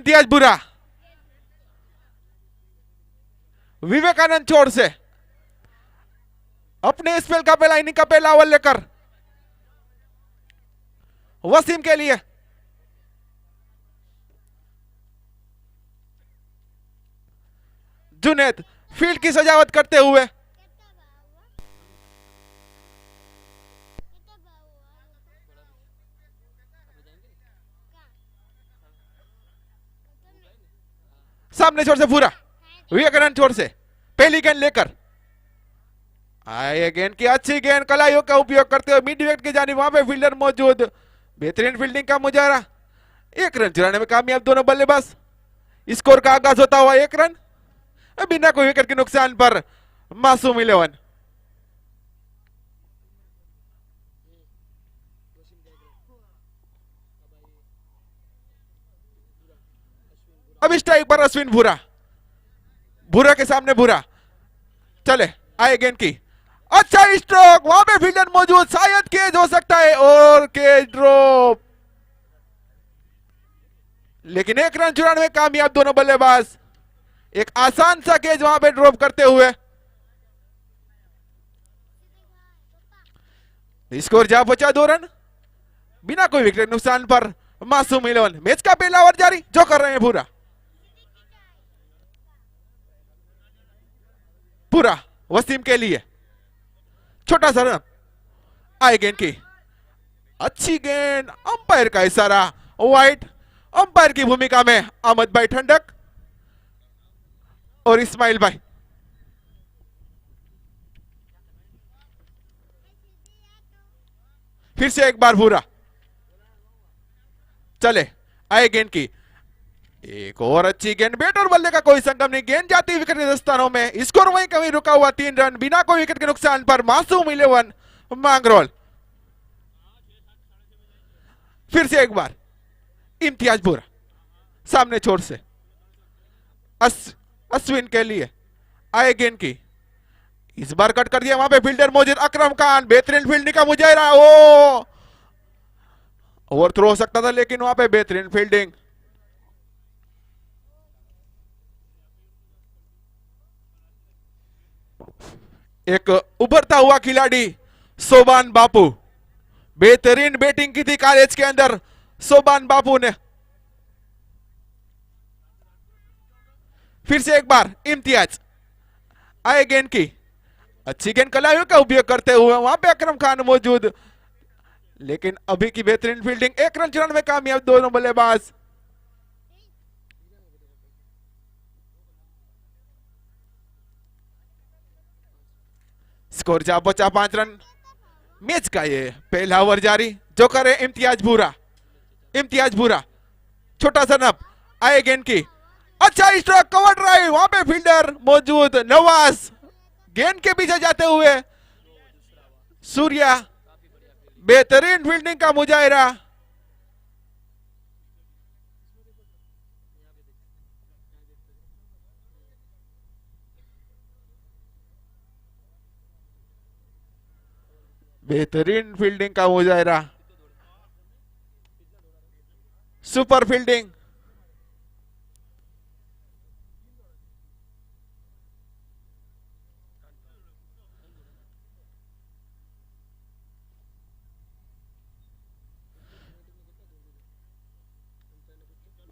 इम्तियाज बुरा, विवेकानंद छोड़ से अपने स्पेल का पहला इनिंग का पहला ओवर लेकर वसीम के लिए। जुनैद फील्ड की सजावट करते हुए, सामने छोर से पूरा, विवेकानंद छोर से पहली गेंद लेकर आए, गेंद की अच्छी गेंद, कलाइयों का उपयोग करते हुए मिड विकेट की जानिब, वहां पे फील्डर मौजूद, बेहतरीन फील्डिंग का मुजाहरा, एक रन चुराने में कामयाब दोनों बल्लेबाज। स्कोर का आगाज होता हुआ एक रन, बिना कोई विकेट के नुकसान पर मासूम 11। अब स्ट्राइक पर अश्विन भूरा, भूरा के सामने भूरा, चले आए गेंद की, अच्छा स्ट्रोक, वहां पे फील्डर मौजूद, शायद केज हो सकता है और केज ड्रॉप, लेकिन एक रन चुराने में कामयाब दोनों बल्लेबाज। एक आसान सा केज वहां पे ड्रॉप करते हुए, स्कोर जा पहुंचा 2 रन, बिना कोई विकेट नुकसान पर मासूम 11। मैच का पहला ओवर जारी, जो कर रहे हैं पूरा, पूरा वसीम के लिए, छोटा सा रन, आए गेंद की, अच्छी गेंद, अंपायर का इशारा, वाइड, अंपायर की भूमिका में अहमद भाई ठंडक और इस्माइल भाई। फिर से एक बार भूरा, चले आए गेंद की, एक और अच्छी गेंद, बैट और बल्ले का कोई संगम नहीं, गेंद जाती विकेट के स्थानों में, स्कोर वहीं कहीं रुका हुआ 3 रन, बिना कोई विकेट के नुकसान पर मासूम 11 मांगरोल। फिर से एक बार इम्तियाज बुरा, सामने छोर से अश्विन के लिए, आए गेंद की, इस बार कट कर दिया, वहां पे फील्डर मौजूद अकरम खान, बेहतरीन फील्डिंग का मुजाहरा, ओ ओवर थ्रो हो सकता था लेकिन वहां पे बेहतरीन फील्डिंग। एक उभरता हुआ खिलाड़ी सोबान बापू, बेहतरीन बैटिंग की थी कॉलेज के अंदर सोबान बापू ने। फिर से एक बार इम्तियाज, आए गेंद की, अच्छी गेंद, कलाइयों का उपयोग करते हुए, वहां पे अकरम खान मौजूद, लेकिन अभी की बेहतरीन फील्डिंग, एक रन चुराने में कामयाब दोनों बल्लेबाज। स्कोर जा पहुंचा 5 रन, मैच का ये पहला ओवर जारी, जो करे इम्तियाज भूरा, इम्तियाज भूरा, छोटा सा नब, आए गेंद की, अच्छा स्ट्रोक, कवर ड्राइव, वहां पे फील्डर मौजूद नवाज, गेंद के पीछे जाते हुए सूर्या, बेहतरीन फील्डिंग का मुजाहिरा। बेहतरीन फील्डिंग का मुजाहिरा, सुपर फील्डिंग।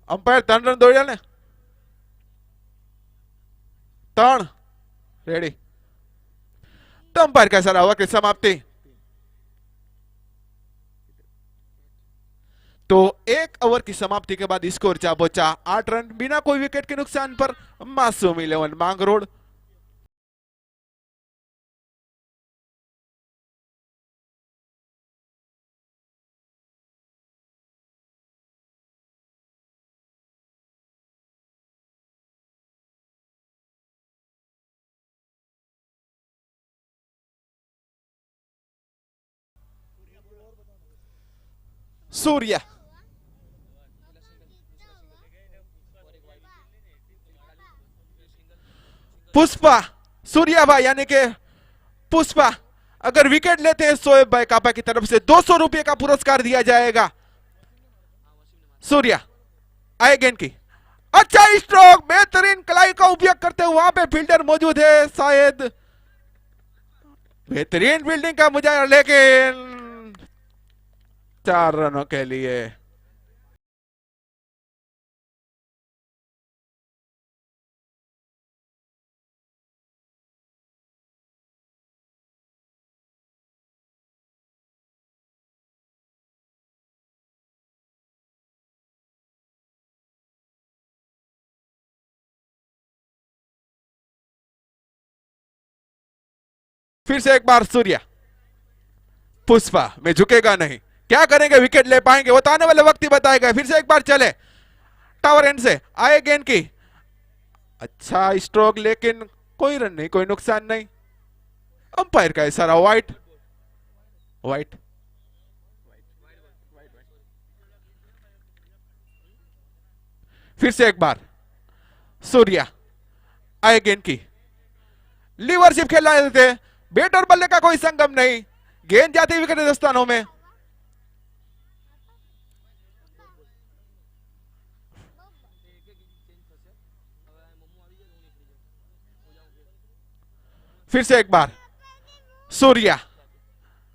अंपायर 3 रन दौड़िया ने, 3 रेडी, तो अंपायर का इशारा, ओवर की समाप्ति। तो 1 ओवर की समाप्ति के बाद स्कोर जा पहुंचा 8 रन, बिना कोई विकेट के नुकसान पर मासूम 11 मांगरोल। सूर्या, पुष्पा, सूर्या भाई यानी कि पुष्पा अगर विकेट लेते हैं शोएब भाई कापा की तरफ से 200 रुपए का पुरस्कार दिया जाएगा। सूर्या, आए गेंद की, अच्छा स्ट्रोक, बेहतरीन कलाई का उपयोग करते हुए वहां पे फील्डर मौजूद है, शायद बेहतरीन फील्डिंग का मुजाहिरा, लेकिन 4 रनों के लिए। फिर से एक बार सूर्या, पुष्पा में झुकेगा नहीं, क्या करेंगे, विकेट ले पाएंगे, वो तो आने वाले वक्त ही बताएगा। फिर से एक बार चले, टावर एंड से आए गेंद की, अच्छा स्ट्रोक, लेकिन कोई रन नहीं, कोई नुकसान नहीं। अंपायर का इशारा, वाइट वाइट। फिर से एक बार सूर्या, आए गेंद की, लीवरशिप खेलना थे, बैट और बल्ले का कोई संगम नहीं, गेंद जाती विकेट हिंदुस्तानों में। फिर से एक बार सूर्या,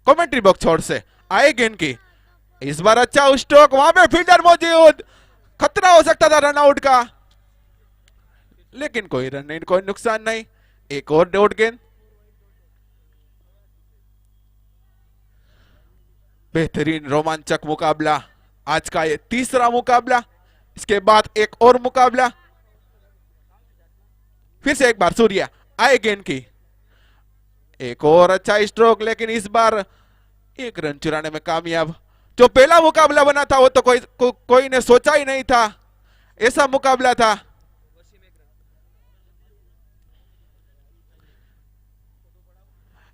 कमेंट्री बॉक्स छोड़ से आए गेंद की, इस बार अच्छा स्ट्रोक, वहां पे फील्डर मौजूद, खतरा हो सकता था रन आउट का, लेकिन कोई रन नहीं, कोई नुकसान नहीं। एक और डॉट गेंद, बेहतरीन रोमांचक मुकाबला, आज का ये तीसरा मुकाबला, इसके बाद एक और मुकाबला। फिर से एक बार सूर्या, आए गेंद की, एक और अच्छा स्ट्रोक, लेकिन इस बार 1 रन चुराने में कामयाब। जो पहला मुकाबला बना था वो तो कोई ने सोचा ही नहीं था, ऐसा मुकाबला था।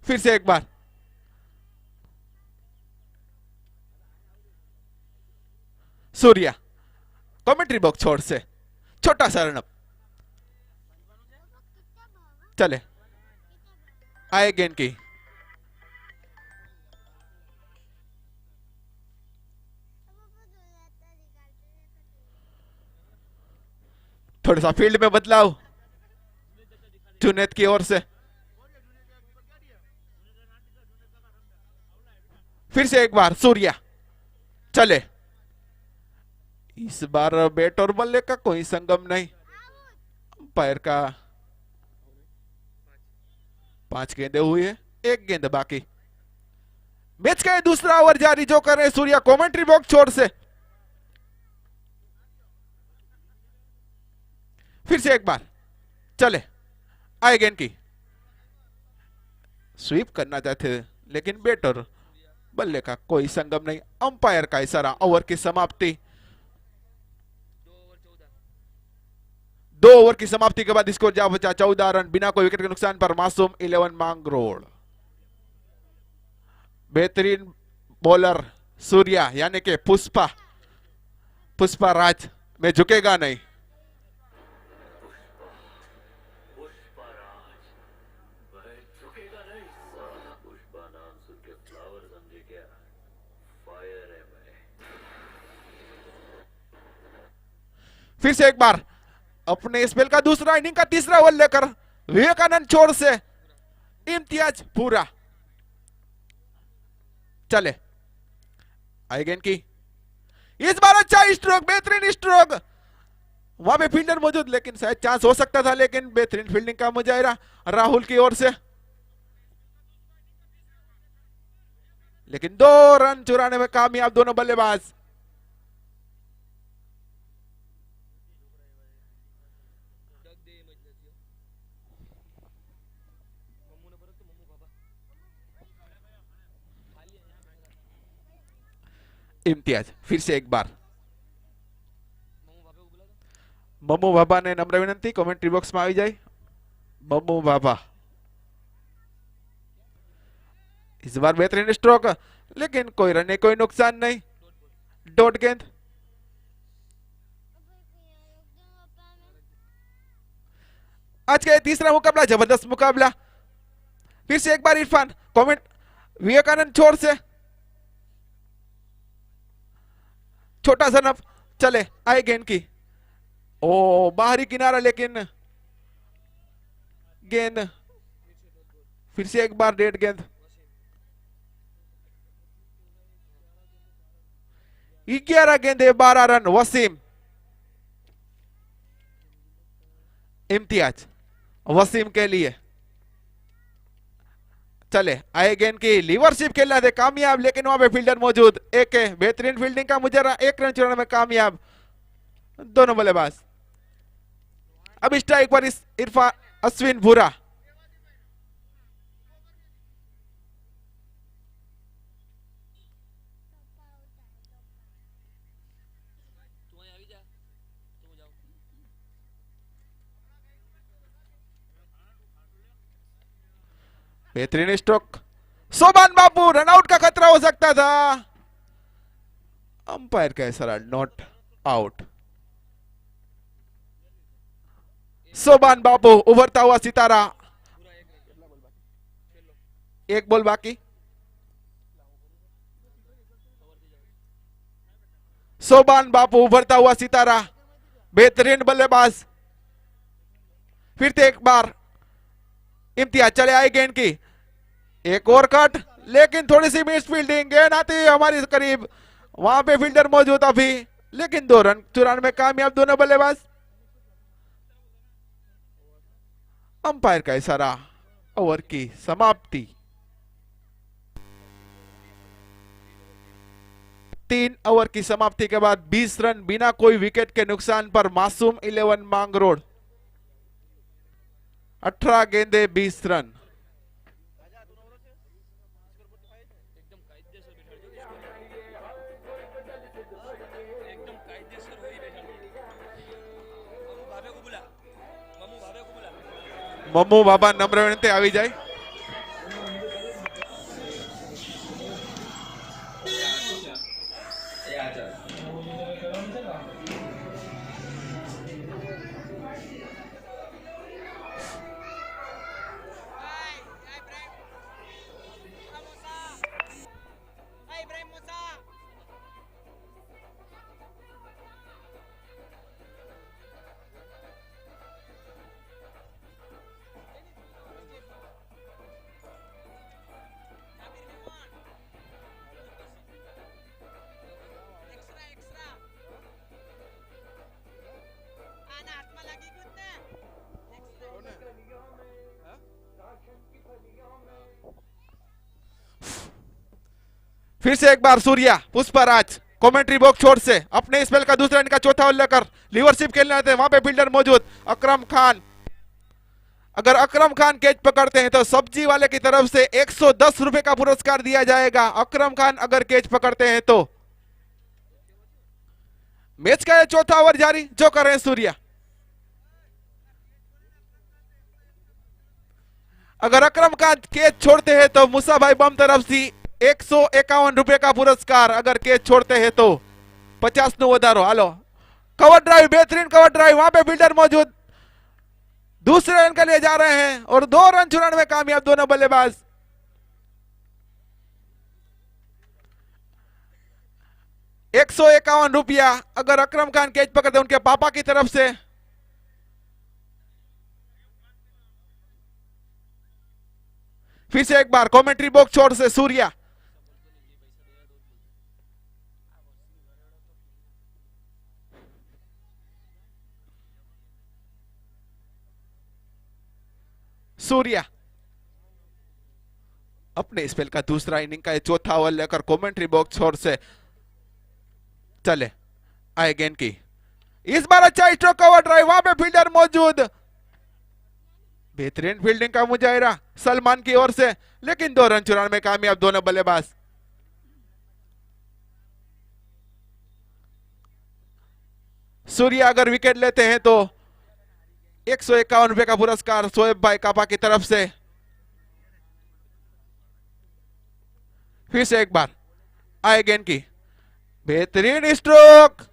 फिर से एक बार सूर्या, कमेंट्री बॉक्स छोड़ से छोटा सा रनअप, चले, आए गेंद की, थोड़ा सा फील्ड में बदलाव जुनैद की ओर से। फिर से एक बार सूर्या, चले, इस बार बैट और बल्ले का कोई संगम नहीं, अंपायर का 5 गेंदें हुई है, 1 गेंद बाकी। मैच का दूसरा ओवर जारी, जो कर रहे सूर्या कमेंट्री बॉक्स छोड़ से। फिर से एक बार चले, आए गेंद की, स्वीप करना चाहते लेकिन बैट और बल्ले का कोई संगम नहीं, अंपायर का इशारा, ओवर की समाप्ति। 2 ओवर की समाप्ति के बाद स्कोर जा बचा 14 रन, बिना कोई विकेट के नुकसान पर मासूम 11 मांगरोड। बेहतरीन बॉलर सूर्या यानी कि पुष्पा राज में झुकेगा नहीं। फिर से एक बार अपने स्पेल का दूसरा इनिंग का तीसरा ओवर लेकर विवेकानंद छोड़ से इम्तियाज पूरा, चले, आई गेंद की, इस बार अच्छा स्ट्रोक, बेहतरीन स्ट्रोक, वहां पे फील्डर मौजूद, लेकिन शायद चांस हो सकता था, लेकिन बेहतरीन फील्डिंग का मुजाहिरा राहुल की ओर से, लेकिन 2 रन चुराने में कामयाब दोनों बल्लेबाज। इम्तियाज फिर से एक बार, मम्मू बाबा ने नम्र विनंती कमेंट्री बॉक्स में आ जाए। मम्मू बाबा, इस बार बेहतरीन स्ट्रोक, लेकिन कोई रन नहीं, कोई नुकसान नहीं, डॉट गेंद। आज का तीसरा मुकाबला जबरदस्त मुकाबला। फिर से एक बार इरफान, कमेंट विवेकानंद छोर से, छोटा सा नफ, चले, आए गेंद की, ओ बाहरी किनारा, लेकिन गेंद फिर से एक बार डेड गेंद। 11 गेंदे 12 रन। वसीम, इम्तियाज वसीम के लिए। चले आए गेंद की लीवरशिप खेलना थे कामयाब, लेकिन वहां पे फील्डर मौजूद। एक बेहतरीन फील्डिंग का मुजरा, एक रन चुराने में कामयाब दोनों बल्लेबाज। अब स्ट्राइक पर इस इरफान अश्विन भूरा। बेहतरीन स्ट्रोक। सोबान बापू, रनआउट का खतरा हो सकता था। अंपायर का इशारा नॉट आउट। सोबान बापू उभरता हुआ सितारा। एक बॉल बाकी। सोबान बापू उभरता हुआ सितारा, बेहतरीन बल्लेबाज। फिर से एक बार इम्तियाज। चले आए गेंद की, एक और कट, लेकिन थोड़ी सी मिस फील्डिंग। गेंद आती है हमारी करीब, वहां पे फील्डर मौजूद अभी, लेकिन 2 रन चुराने में कामयाब दोनों बल्लेबाज। अंपायर का इशारा, ओवर की समाप्ति। 3 ओवर की समाप्ति के बाद 20 रन बिना कोई विकेट के नुकसान पर मासूम 11 मांगरोड। 18 गेंदे 20 रन। मम्मू बाबा नम्र विनंती આવી જાય। फिर से एक बार सूर्या पुष्पराज कमेंट्री बॉक्स छोर से अपने स्पेल का दूसरा इनका चौथा ओवर लेकर लीवरशिप खेलने आते हैं। वहां पे फील्डर मौजूद अकरम खान। अगर अकरम खान कैच पकड़ते हैं तो सब्जी वाले की तरफ से 110 रुपए का पुरस्कार दिया जाएगा। अकरम खान अगर कैच पकड़ते हैं तो। मैच का चौथा ओवर जारी, जो कर रहे हैं सूर्या। अगर अकरम खान कैच छोड़ते हैं तो मूसा भाई बम तरफ से 151 रुपए का पुरस्कार। अगर कैच छोड़ते हैं तो 50 नो वधारो। हालो कवर ड्राइव, बेहतरीन कवर ड्राइव, वहां पे फील्डर मौजूद। दूसरे रन के लिए जा रहे हैं और 2 रन चुराने में कामयाब दोनों बल्लेबाज। ₹151 अगर अकरम खान कैच पकड़ते उनके पापा की तरफ से। फिर से एक बार कमेंट्री बॉक्स छोर से सूर्या। सूर्या अपने स्पेल का दूसरा इनिंग का चौथा ओवर लेकर कमेंट्री बॉक्स छोर से चले आए गेंद की। इस बार अच्छा स्ट्रोक कवर ड्राइव, वहां पे फील्डर मौजूद। बेहतरीन फील्डिंग का मुजाहिरा सलमान की ओर से, लेकिन 2 रन चुराने में कामयाब दोनों बल्लेबाज। सूर्या अगर विकेट लेते हैं तो 151 रुपए का पुरस्कार शोएब भाई कापा की तरफ से। फिर से एक बार आए गेंद की, बेहतरीन स्ट्रोक।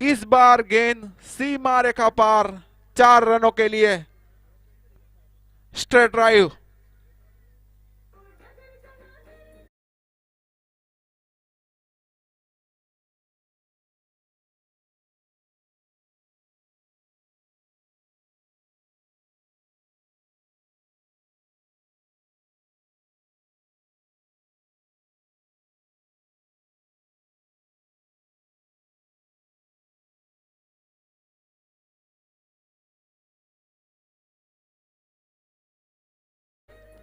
इस बार गेंद सीमा रेखा पार, 4 रनों के लिए स्ट्रेट ड्राइव।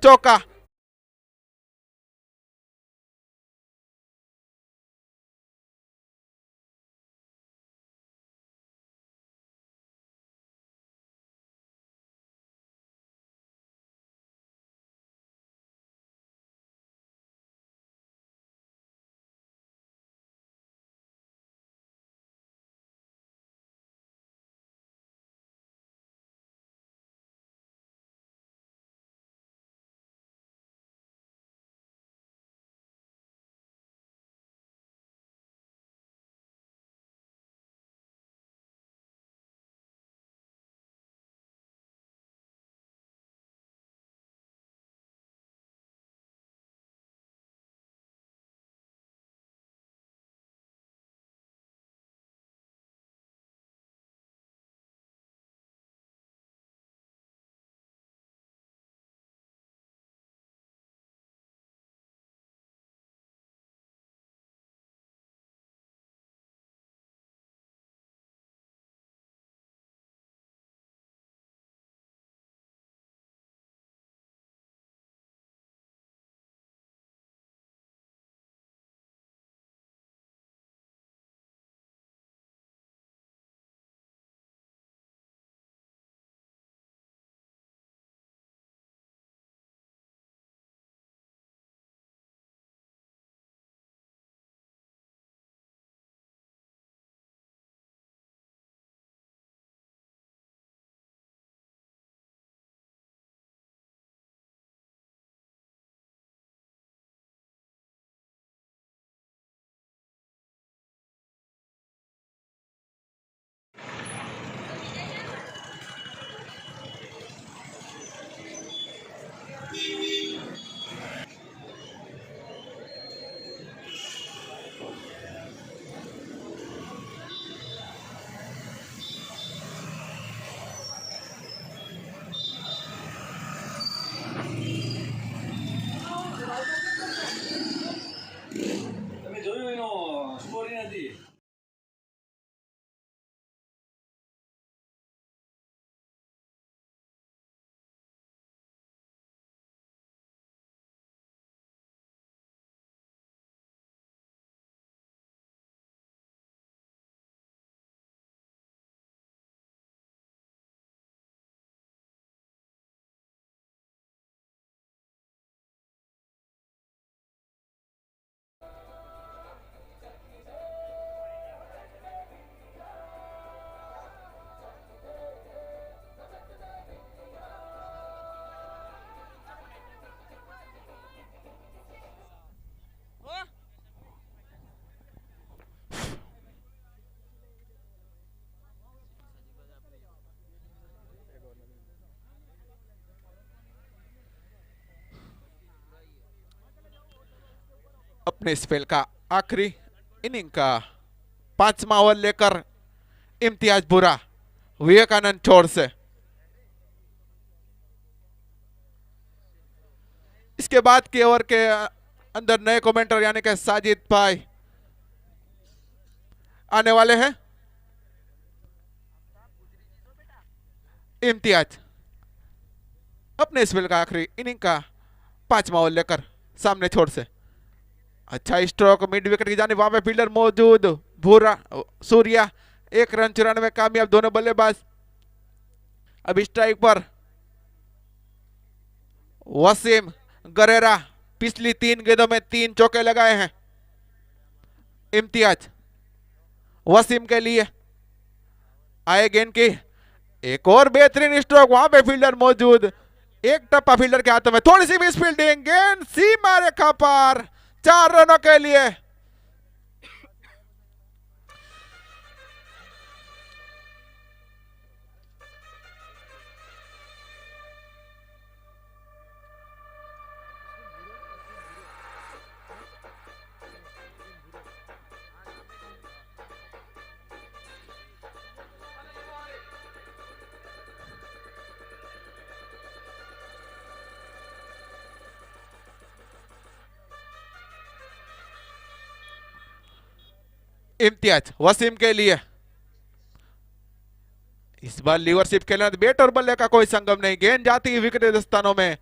चौका। अपने स्पेल का आखिरी इनिंग का 5वां ओवर लेकर इम्तियाज बुरा विवेकानंद छोर से। इसके बाद के ओवर के अंदर नए कमेंटर यानी कि साजिद भाई आने वाले हैं। इम्तियाज अपने स्पेल का आखिरी इनिंग का 5वां ओवर लेकर सामने छोर से। अच्छा स्ट्रोक मिड विकेट की जाने, वहां पे फील्डर मौजूद भूरा सूर्या 1 रन चुराने में कामयाब दोनों बल्लेबाज। अब स्ट्राइक पर वसीम गरेरा पिछली 3 गेंदों में 3 चौके लगाए हैं। इम्तियाज वसीम के लिए आए गेंद की एक और बेहतरीन स्ट्रोक, वहां पे फील्डर मौजूद, एक टप्पा फील्डर के हाथों में, थोड़ी सी मिस फील्डिंग, गेंद सीमा रेखा पार, 4 रनों के लिए। इम्तियाज वसीम के लिए इस बार लीवरशिप खेलना, बैट और बल्ले का कोई संगम नहीं, गेंद जाती है विकेट स्थानों में।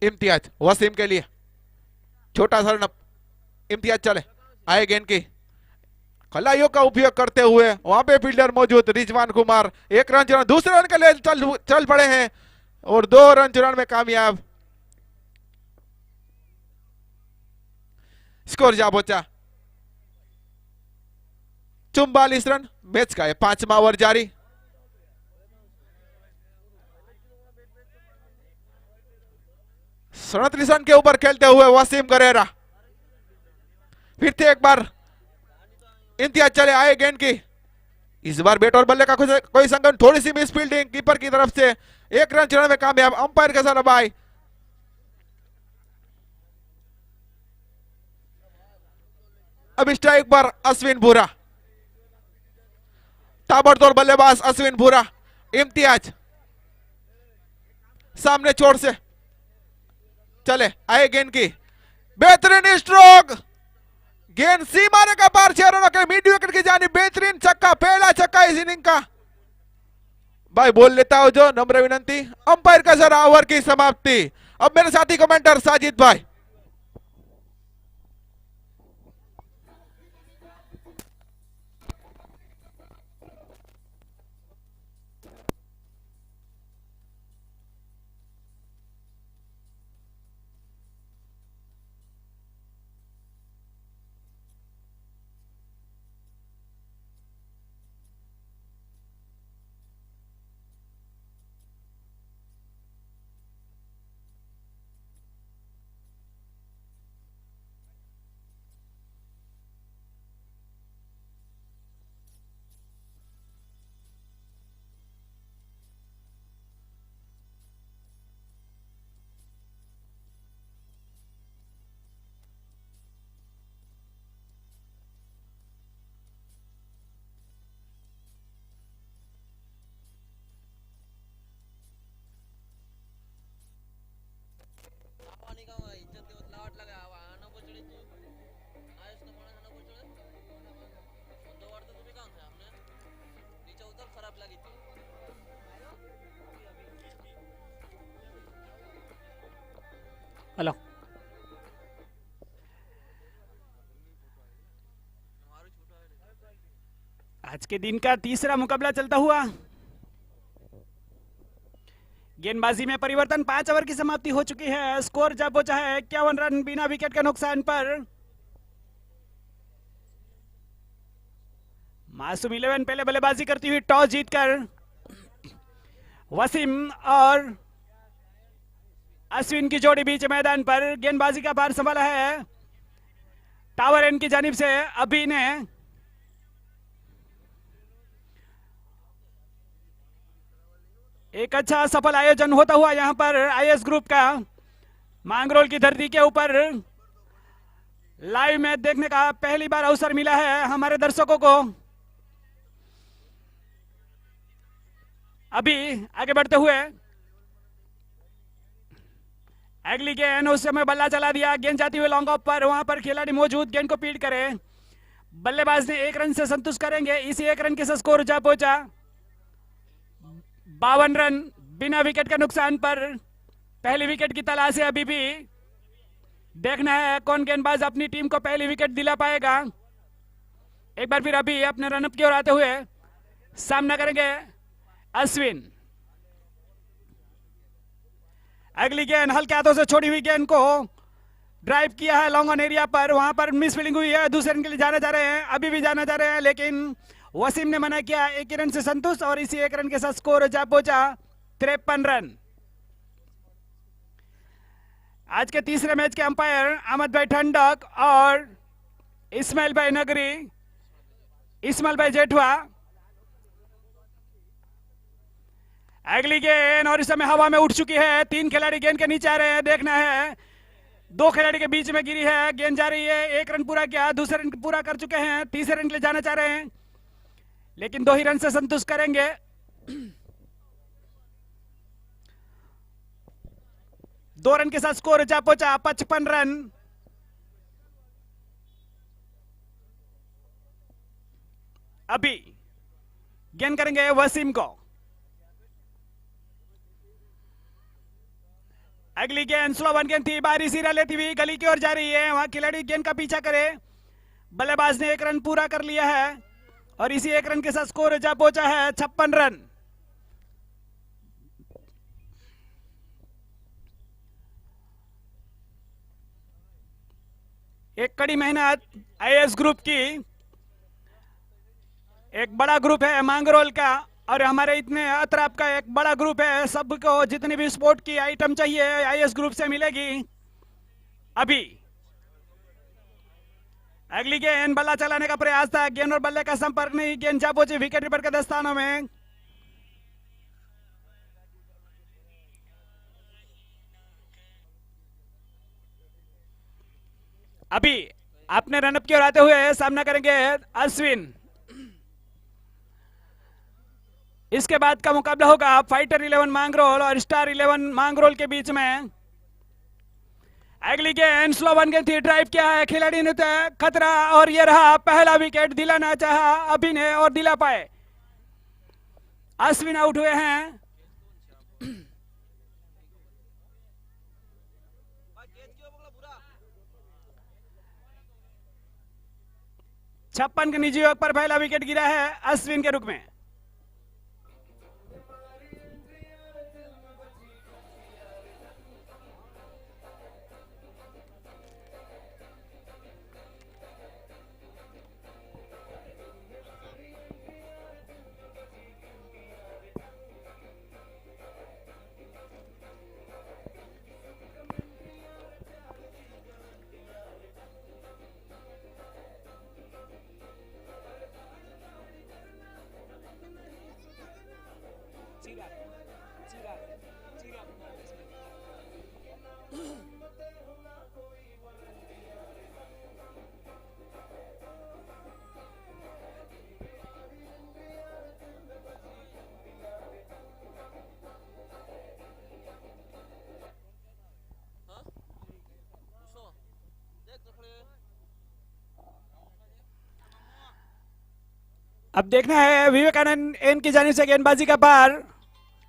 इम्तियाज वसीम के लिए छोटा सा रन, इम्तियाज चले, आए गेंद की, खिलाड़ियों का उपयोग करते हुए वहां पे फील्डर मौजूद रिजवान कुमार, एक रन चुरान, दूसरे रन के लिए चल पड़े हैं और 2 रन चुरान में कामयाब। स्कोर जा पहुंचा 44 रन, मैच का 5वां ओवर जारी। सड़तीस रन के ऊपर खेलते हुए वसीम गरेरा, फिर से एक बार इम्तियाज चले, आए गेंद की, इस बार बैट और बल्ले का कोई संगम, थोड़ी सी मिस फील्डिंग कीपर की तरफ से, 1 रन चुराने में कामयाब, अंपायर के साथ बाय। अब स्ट्राइक पर अश्विन भूरा, ताबड़तोड़ बल्लेबाज अश्विन भूरा, इम्तियाज सामने चोट से चले, आए गेंद की, बेहतरीन स्ट्रोक, गेंद सीमा का पार, 6 रनों के मिड विकेट की जानिब, बेहतरीन छक्का, पहला छक्का इस इनिंग का। भाई बोल लेता हूं जो, नम्र विनंती, अंपायर का जरा ओवर की समाप्ति। अब मेरे साथी कमेंटर साजिद भाई। हेलो, आज के दिन का तीसरा मुकाबला चलता हुआ, गेंदबाजी में परिवर्तन, 5 ओवर की समाप्ति हो चुकी है, स्कोर जा पहुंचा है 51 रन बिना विकेट के नुकसान पर। मासूम 11 पहले बल्लेबाजी करती हुई टॉस जीतकर वसीम और अश्विन की जोड़ी बीच मैदान पर, गेंदबाजी का भार संभाला है टावर एंड की जानिब से अभी ने। एक अच्छा सफल आयोजन होता हुआ यहां पर आईएस ग्रुप का, मांगरोल की धरती के ऊपर लाइव मैच देखने का पहली बार अवसर मिला है हमारे दर्शकों को। अभी आगे बढ़ते हुए अगली गेंद, उस समय बल्ला चला दिया, गेंद जाती हुई लॉन्ग ऑफ पर, वहां पर खिलाड़ी मौजूद, गेंद को पीट करे, बल्लेबाज ने 1 रन से संतुष्ट करेंगे, इसी 1 रन के साथ स्कोर जा पहुंचा 52 रन बिना विकेट के नुकसान पर। पहली विकेट की तलाश है, अभी भी देखना है कौन गेंदबाज अपनी टीम को पहली विकेट दिला पाएगा। एक बार फिर अभी अपने रनअप की ओर आते हुए सामना करेंगे अश्विन। अगली गेंद हल्के हाथों से छोड़ी हुई गेंद को ड्राइव किया है लॉन्ग ऑन एरिया पर, वहां पर मिस फील्डिंग हुई है, दूसरे रन के लिए जाना चाह रहे हैं, अभी भी जाना चाह रहे हैं, लेकिन वसीम ने मना किया, 1 रन से संतुष्ट और इसी 1 रन के साथ स्कोर जा पहुंचा 53 रन। आज के तीसरे मैच के अंपायर अहमद भाई ठंडक और इस्माइल भाई नगरी, इस्माइल भाई जेठवा। अगली गेंद और इस समय हवा में उठ चुकी है, 3 खिलाड़ी गेंद के नीचे आ रहे हैं, देखना है 2 खिलाड़ी के बीच में गिरी है, गेंद जा रही है, 1 रन पूरा किया, दूसरे रन पूरा कर चुके हैं, तीसरे रन के लिए जाना चाह रहे हैं, लेकिन 2 ही रन से संतुष्ट करेंगे। 2 रन के साथ स्कोर जा पहुंचा 55 रन। अभी गेंद करेंगे वसीम को, अगली गेंद स्लो वन गेंद थी, बारी सीधा लेती हुई गली की ओर जा रही है, वहां खिलाड़ी गेंद का पीछा करे, बल्लेबाज ने 1 रन पूरा कर लिया है और इसी 1 रन के साथ स्कोर जा पहुंचा है 56 रन। एक कड़ी मेहनत आईएएस ग्रुप की, एक बड़ा ग्रुप है मांगरोल का और हमारे इतने अतराब का एक बड़ा ग्रुप है, सबको जितनी भी स्पोर्ट की आइटम चाहिए आईएएस ग्रुप से मिलेगी। अभी अगली गेंद, बल्ला चलाने का प्रयास था, गेंद और बल्ले का संपर्क नहीं, गेंद जा पहुंची विकेट कीपर के दस्तानों में। अभी अपने रनअप की ओर आते हुए सामना करेंगे अश्विन। इसके बाद का मुकाबला होगा फाइटर 11 मांगरोल और स्टार 11 मांगरोल के बीच में। अगली गेंद स्लो वन गेंद थी, ड्राइव किया है खिलाड़ी ने, खतरा और ये रहा पहला विकेट, दिलाना चाहा अभी ने और दिला पाए। अश्विन आउट हुए हैं। छप्पन के निजी योग पर पहला विकेट गिरा है अश्विन के रुख में। अब देखना है विवेकानंद एन की जानिब से गेंदबाजी का पार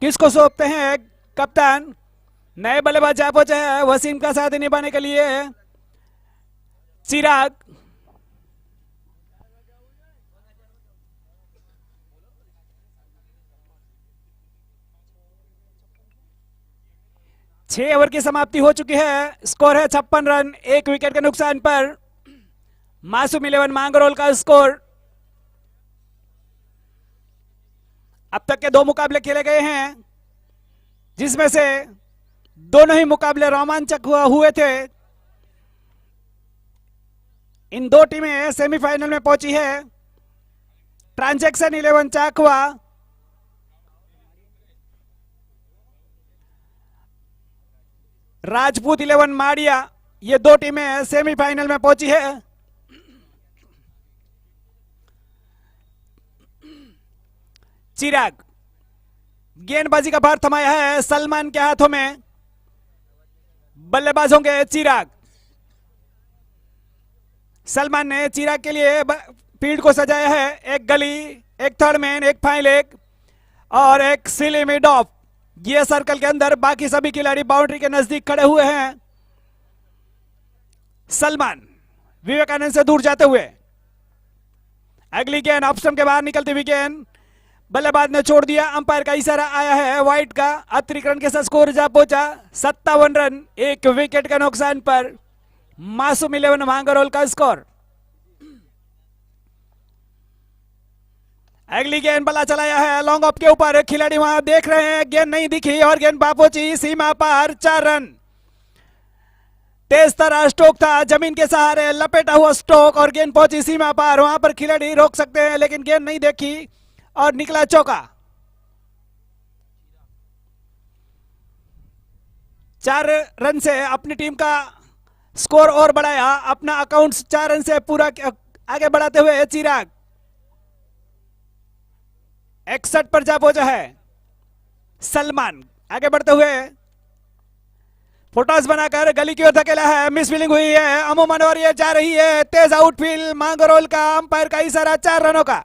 किसको सौंपते हैं कप्तान। नए बल्लेबाज जा पहुंचे हैं वसीम का साथ निभाने के लिए। चिराग, छह ओवर की समाप्ति हो चुकी है, स्कोर है 56 रन, 1 विकेट के नुकसान पर। मासूम 11 मांगरोल का स्कोर। अब तक के 2 मुकाबले खेले गए हैं जिसमें से दोनों ही मुकाबले रोमांचक हुए थे। इन 2 टीमें सेमीफाइनल में पहुंची है। ट्रांजैक्शन 11 चाकवा राजपूत 11 माड़िया, ये 2 टीमें सेमीफाइनल में पहुंची है। चिराग गेंदबाजी का भार थमाया है सलमान के हाथों में। बल्लेबाज होंगे चिराग। सलमान ने चिराग के लिए फील्ड को सजाया है, एक गली, एक थर्ड मैन, एक फाइल एक और एक सिली मिड ऑफ। ये सर्कल के अंदर बाकी सभी खिलाड़ी बाउंड्री के नजदीक खड़े हुए हैं। सलमान विवेकानंद से दूर जाते हुए, अगली गेंद ऑप्शन के बाहर निकलती हुई गेंद बल्लेबाज ने छोड़ दिया, अंपायर का इशारा आया है वाइट का। अतिरिक्त रन के साथ स्कोर जा पहुंचा 57 रन, 1 विकेट का नुकसान पर। मासूम 11 मांगरोल का स्कोर। अगली गेंद बल्ला चलाया है लॉन्ग ऑफ के ऊपर, खिलाड़ी वहां देख रहे हैं, गेंद नहीं दिखी और गेंद पहुंची सीमा पार, 4 रन। तेज तरह स्ट्रोक था, जमीन के सहारे लपेटा हुआ स्ट्रोक और गेंद पहुंची सीमा पार। वहां पर खिलाड़ी रोक सकते हैं लेकिन गेंद नहीं देखी और निकला चौका। 4 रन से अपनी टीम का स्कोर और बढ़ाया, अपना अकाउंट 4 रन से पूरा आगे बढ़ाते हुए चिराग 61 पर जा पहुंचा है। सलमान आगे बढ़ते हुए फोटोस बनाकर गली की ओर धकेला है, मिस फील्डिंग हुई है अमूमन और ये जा रही है तेज आउटफील्ड। मांगरोल का अंपायर का इशारा 4 रनों का।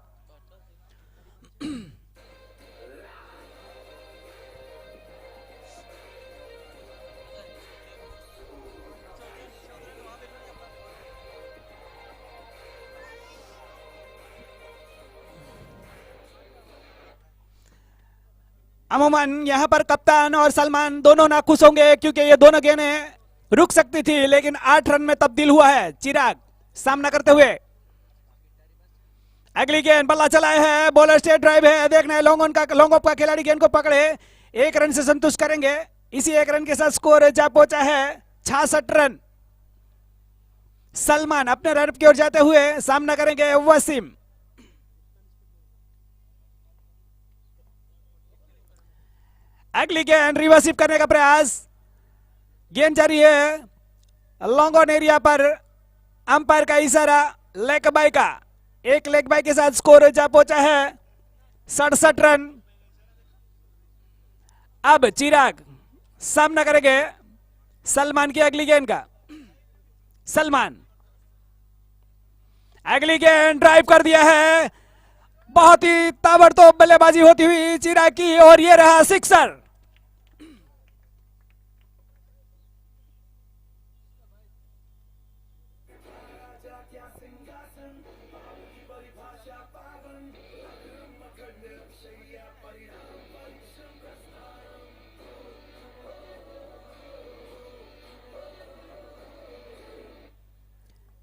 अमूमन यहाँ पर कप्तान और सलमान दोनों नाखुश होंगे क्योंकि ये दोनों गेंदें रुक सकती थी, लेकिन 8 रन में तब्दील हुआ है। चिराग सामना करते हुए, अगली गेंद बल्ला चलाए है, बॉलर स्ट्रेट ड्राइव है। देखना है लोंगोप का खिलाड़ी गेंद को पकड़े, 1 रन से संतुष्ट करेंगे। इसी 1 रन के साथ स्कोर जा पहुंचा है 66 रन। सलमान अपने रन की ओर जाते हुए सामना करेंगे वसीम। अगली गेंद रिवर्सिव करने का प्रयास, गेंद जारी है लॉन्ग ऑन एरिया पर, अंपायर का इशारा लेग बाय का। 1 लेग बाय के साथ स्कोर जा पहुंचा है 67 रन। अब चिराग सामना करेंगे सलमान की अगली गेंद का। सलमान अगली गेंद ड्राइव कर दिया है, बहुत ही ताबड़तोड़ बल्लेबाजी होती हुई चिराग की, और ये रहा सिक्सर।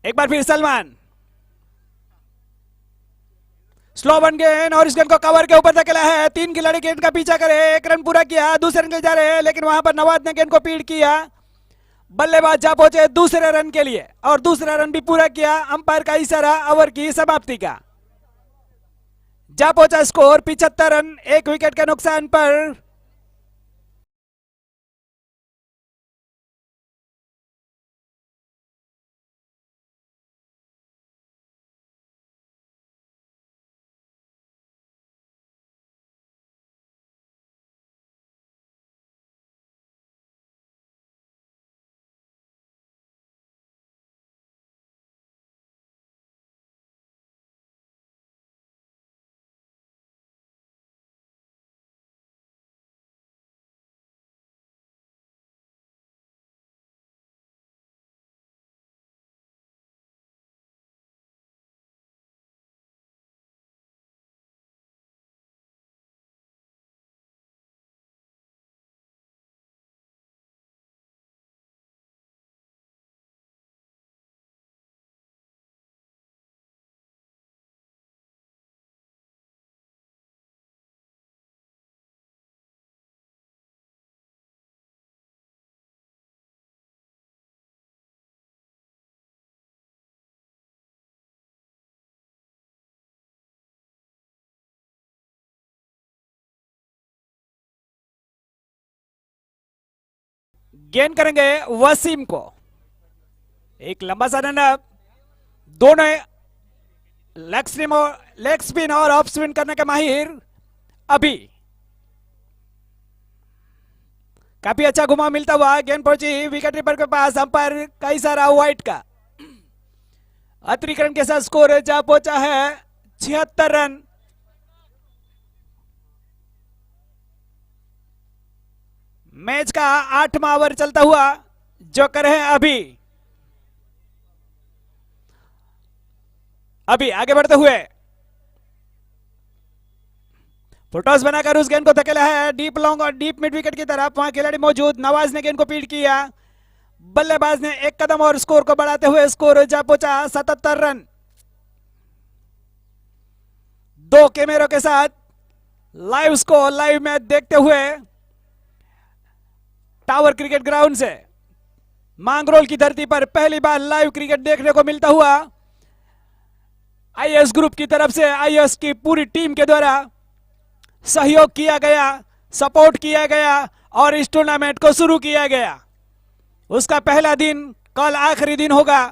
एक बार फिर सलमान, स्लो बन गेंद और इस गेंद को कवर के ऊपर धकेला है। 3 खिलाड़ी गेंद का पीछा करे, 1 रन पूरा किया, दूसरे रन के जा रहे हैं, लेकिन वहां पर नवाज ने गेंद को पीड़ किया। बल्लेबाज जा पहुंचे दूसरे रन के लिए और दूसरा रन भी पूरा किया। अंपायर का इशारा ओवर की समाप्ति का। जा पहुंचा स्कोर 75 रन, 1 विकेट के नुकसान पर। गेंद करेंगे वसीम को, एक लंबा सा रनअप। दोनों लेग स्पिन और ऑफ स्पिन करने के माहिर। अभी काफी अच्छा घुमा मिलता हुआ गेंद पहुंची विकेट कीपर के पास, अंपायर का इशारा वाइट का। अतिरिक्त रन के साथ स्कोर जा पहुंचा है 76 रन। मैच का 8वां ओवर चलता हुआ जो कर रहे हैं अभी आगे बढ़ते हुए फुटॉस बनाकर उस गेंद को धकेला है डीप लॉन्ग और डीप मिड विकेट की तरफ। वहां खिलाड़ी मौजूद, नवाज ने गेंद को फील्ड किया, बल्लेबाज ने 1 कदम और स्कोर को बढ़ाते हुए स्कोर जा पहुंचा 77 रन। 2 कैमरों के साथ लाइव मैच देखते हुए टावर क्रिकेट ग्राउंड से मांगरोल की धरती पर पहली बार लाइव क्रिकेट देखने को मिलता हुआ आईएएस ग्रुप की तरफ से, आईएएस की पूरी टीम के द्वारा सहयोग किया गया, सपोर्ट किया गया और इस टूर्नामेंट को शुरू किया गया। उसका पहला दिन कल आखिरी दिन होगा।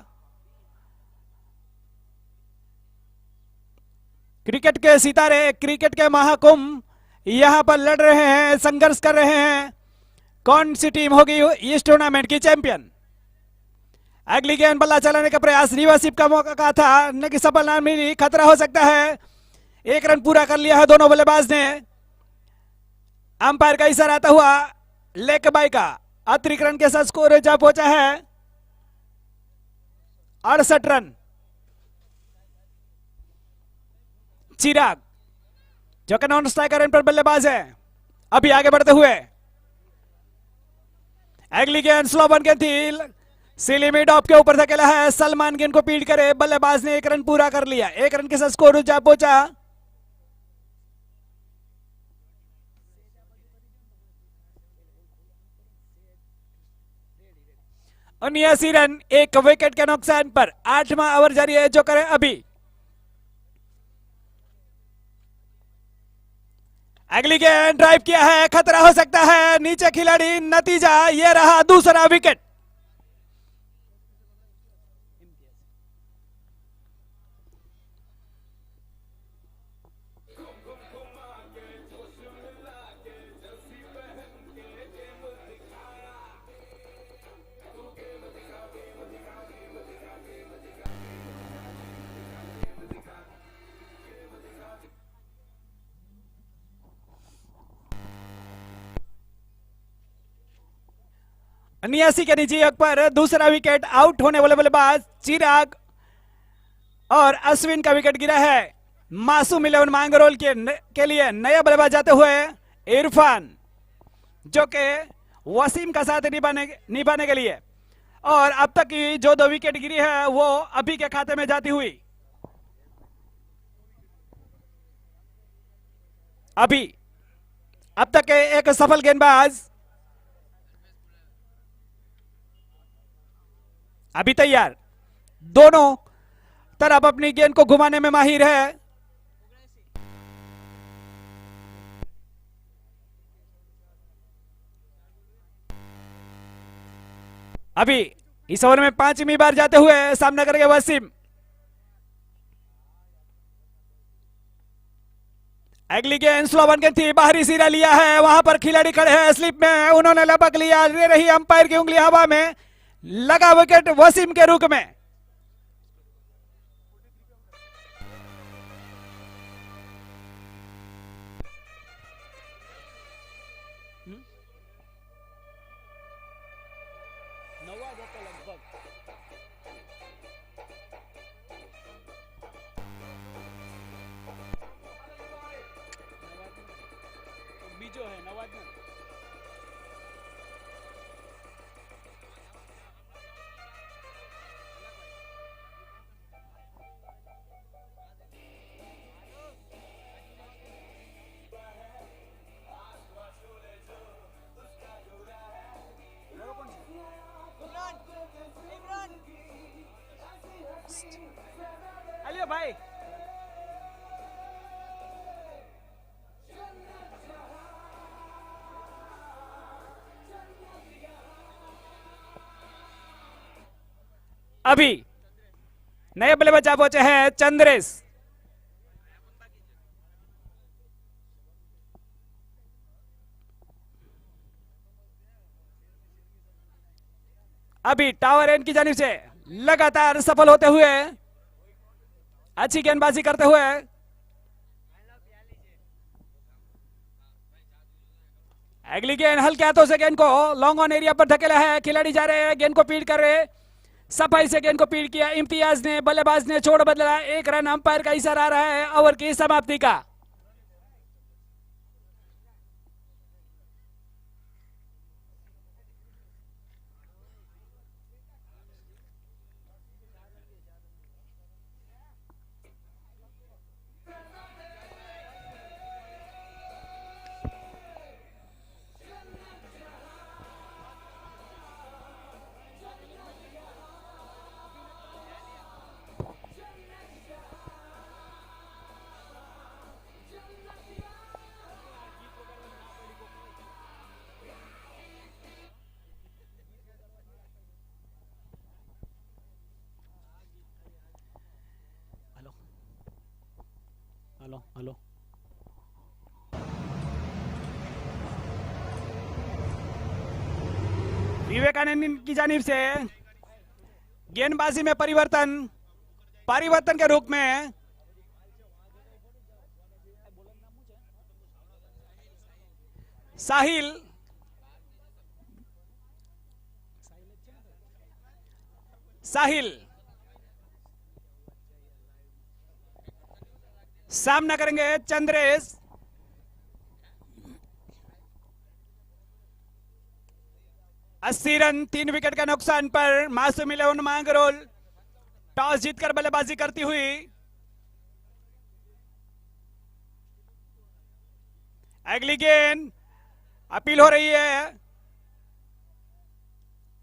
क्रिकेट के सितारे, क्रिकेट के महाकुंभ यहां पर लड़ रहे हैं, संघर्ष कर रहे हैं। कौन सी टीम होगी इस टूर्नामेंट की चैंपियन। अगली गेंद बल्ला चलाने का प्रयास, रिवर्सिव का मौका था लेकिन सफल ना मिली, खतरा हो सकता है। 1 रन पूरा कर लिया है दोनों बल्लेबाज ने। अंपायर का इशारा आता हुआ लेग बाय का। अतिरिक्त रन के साथ स्कोर जा पहुंचा है 68 रन। चिराग जो कि नॉन स्ट्राइकर एंड पर बल्लेबाज है, अभी आगे बढ़ते हुए अगली गेंद स्लो बन गेंद थी, सिलीमी डॉप के ऊपर धकेला है, सलमान गेंद को पीट करे, बल्लेबाज ने 1 रन पूरा कर लिया, 1 रन के साथ स्कोर जा पहुंचा 79 रन, 1 विकेट के नुकसान पर 8वां ओवर जारी है। जो करे अभी अगली गेंद ड्राइव किया है, खतरा हो सकता है, नीचे खिलाड़ी, नतीजा ये रहा दूसरा विकेट। नियासी के निजी हक पर दूसरा विकेट, आउट होने वाले बल्लेबाज चिराग और अश्विन का विकेट गिरा है। मासूम 11 मांगरोल के लिए नया बल्लेबाज जाते हुए इरफान, जो के वसीम का साथ निभाने के लिए, और अब तक की जो 2 विकेट गिरी है वो अभी के खाते में जाती हुई। अभी अब तक के एक सफल गेंदबाज अभी तैयार, दोनों तरफ अपनी गेंद को घुमाने में माहिर है। अभी इस ओवर में 5वीं बार जाते हुए सामना करेंगे वसीम। अगली गेंद स्लो बन गेंद थी, बाहरी सिरा लिया है, वहां पर खिलाड़ी खड़े हैं स्लिप में, उन्होंने लपक लिया, दे रही अंपायर की उंगली हवा में, लगा विकेट वसीम के रुख में। बीजो है नवाज ना। अलियो भाई अभी नए बल्लेबाज आ पहुंचे हैं चंद्रेश। अभी टावर एंड की जानिब से लगातार सफल होते हुए, अच्छी गेंदबाजी करते हुए अगली गेंद हल्के हाथों से गेंद को लॉन्ग ऑन एरिया पर धकेला है, खिलाड़ी जा रहे हैं, गेंद को पीट कर रहे, सफाई से गेंद को पीट किया, इम्तियाज ने, बल्लेबाज ने छोड़ बदला, 1 रन, अंपायर का इशारा आ रहा है ओवर की समाप्ति का। हेलो हेलो विवेकानंद की जानिब से गेंदबाजी में परिवर्तन के रूप में साहिल सामना करेंगे चंद्रेश। 80 रन 3 विकेट का नुकसान पर मासूम 11 मांगरोल टॉस जीतकर बल्लेबाजी करती हुई। अगली गेंद अपील हो रही है,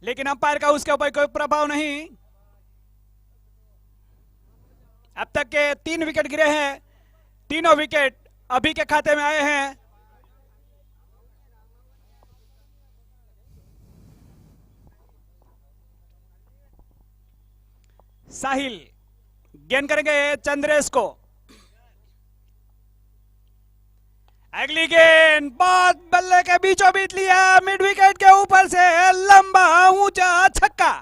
लेकिन अंपायर का उसके ऊपर कोई प्रभाव नहीं। अब तक के 3 विकेट गिरे हैं, तीनों विकेट अभी के खाते में आए हैं। साहिल गेंद करेंगे चंद्रेश को। अगली गेंद बहुत बल्ले के बीचों बीच लिया, मिड विकेट के ऊपर से लंबा ऊंचा छक्का।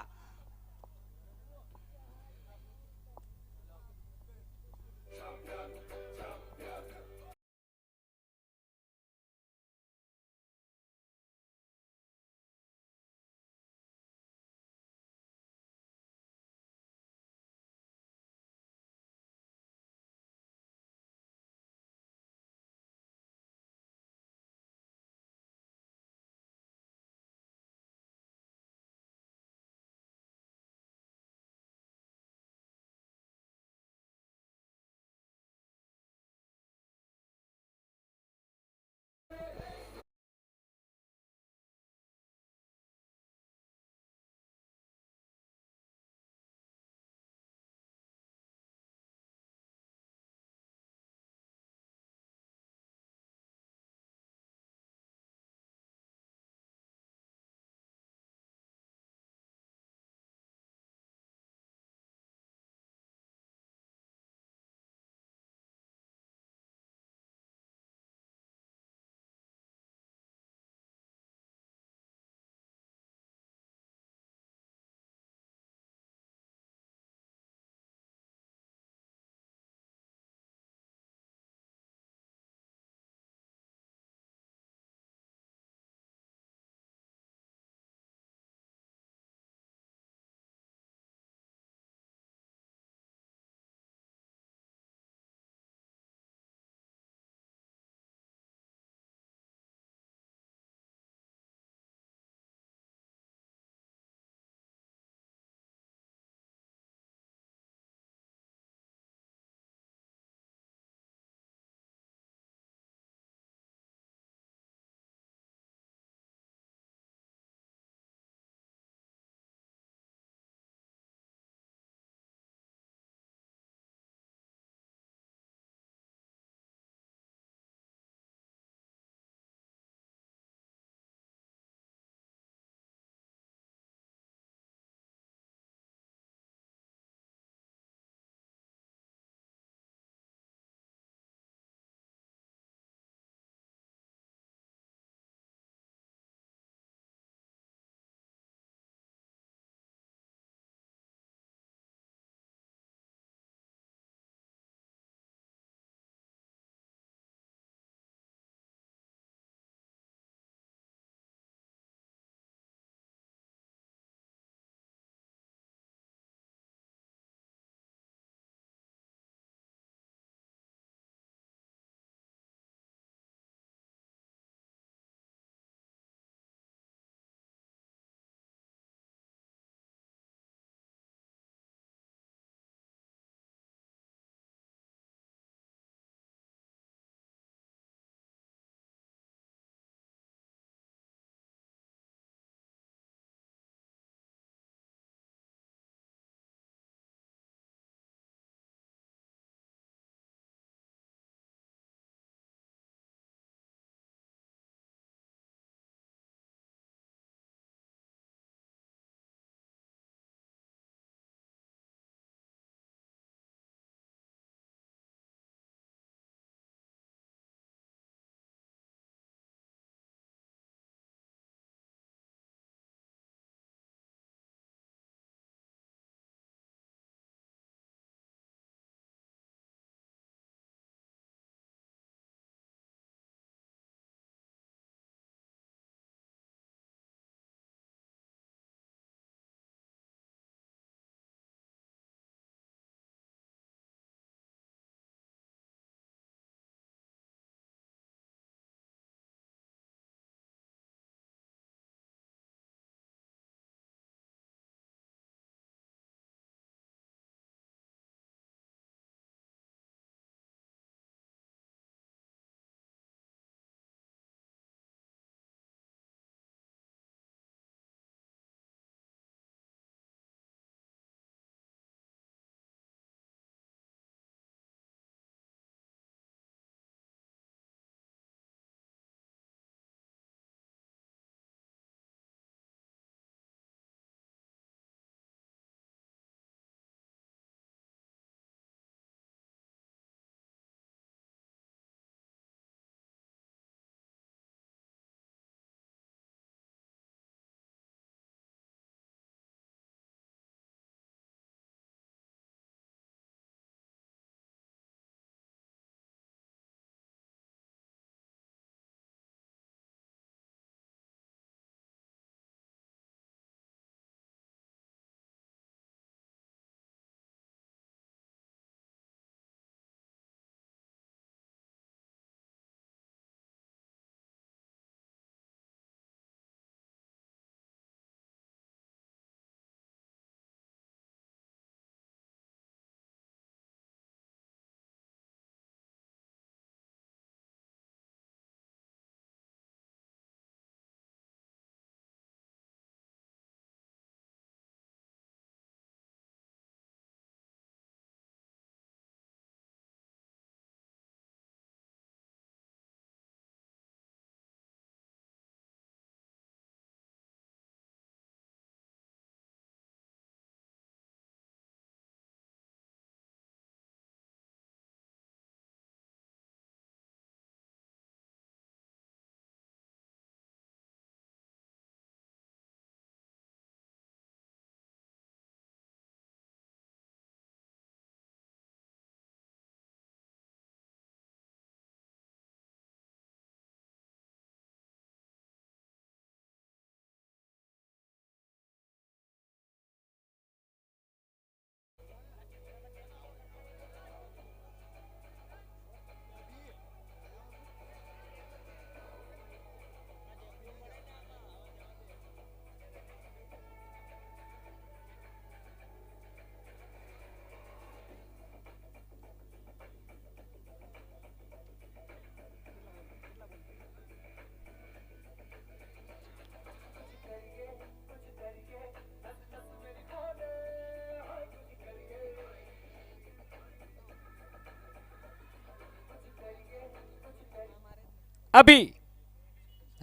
अभी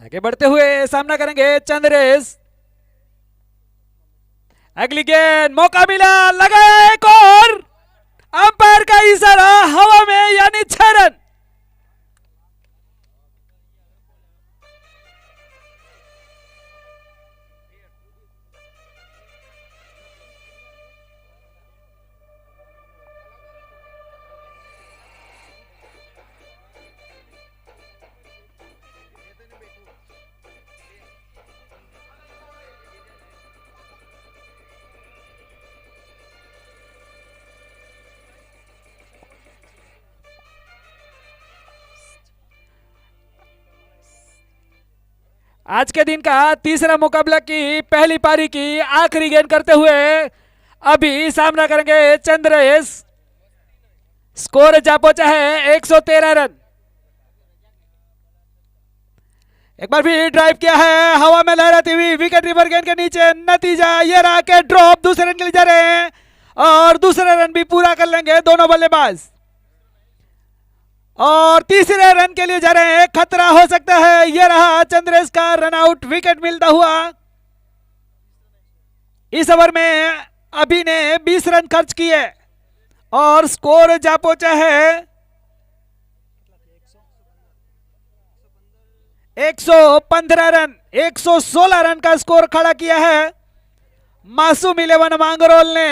आगे बढ़ते हुए सामना करेंगे चंद्रेश। अगली गेंद, मौका मिला, लगाया एक और, अंपायर का इशारा, हवा में यानी 6 रन। आज के दिन का तीसरा मुकाबला की पहली पारी की आखिरी गेंद करते हुए अभी सामना करेंगे चंद्रेश। स्कोर जा पहुंचा है 113 रन। एक बार भी ड्राइव किया है, हवा में लहराती हुई विकेट रिवर गेंद के नीचे, नतीजा ये रहा कि ड्रॉप, दूसरे रन के लिए जा रहे हैं और दूसरा रन भी पूरा कर लेंगे दोनों बल्लेबाज और तीसरे रन के लिए जा रहे हैं। खतरा हो सकता है, यह रहा चंद्रेश का रन आउट, विकेट मिलता हुआ। इस ओवर में अभी ने 20 रन खर्च किए और स्कोर जा पहुंचा है 115 रन। 116 रन का स्कोर खड़ा किया है मासूम 11 मांगरोल ने।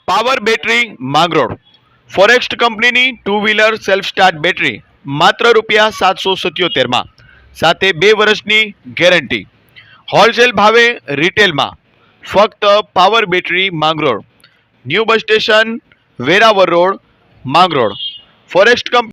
પાવર બેટરી માંગરોળ ફોરેસ્ટ કંપનીની 2 વ્હીલર સેલ્ફ સ્ટાર્ટ બેટરી માત્ર ₹777 માં સાથે 2 વર્ષની ગેરંટી હોલસેલ ભાવે રિટેલમાં ફક્ત power battery Mangrol new bus station Veraval road Mangrol. Forest company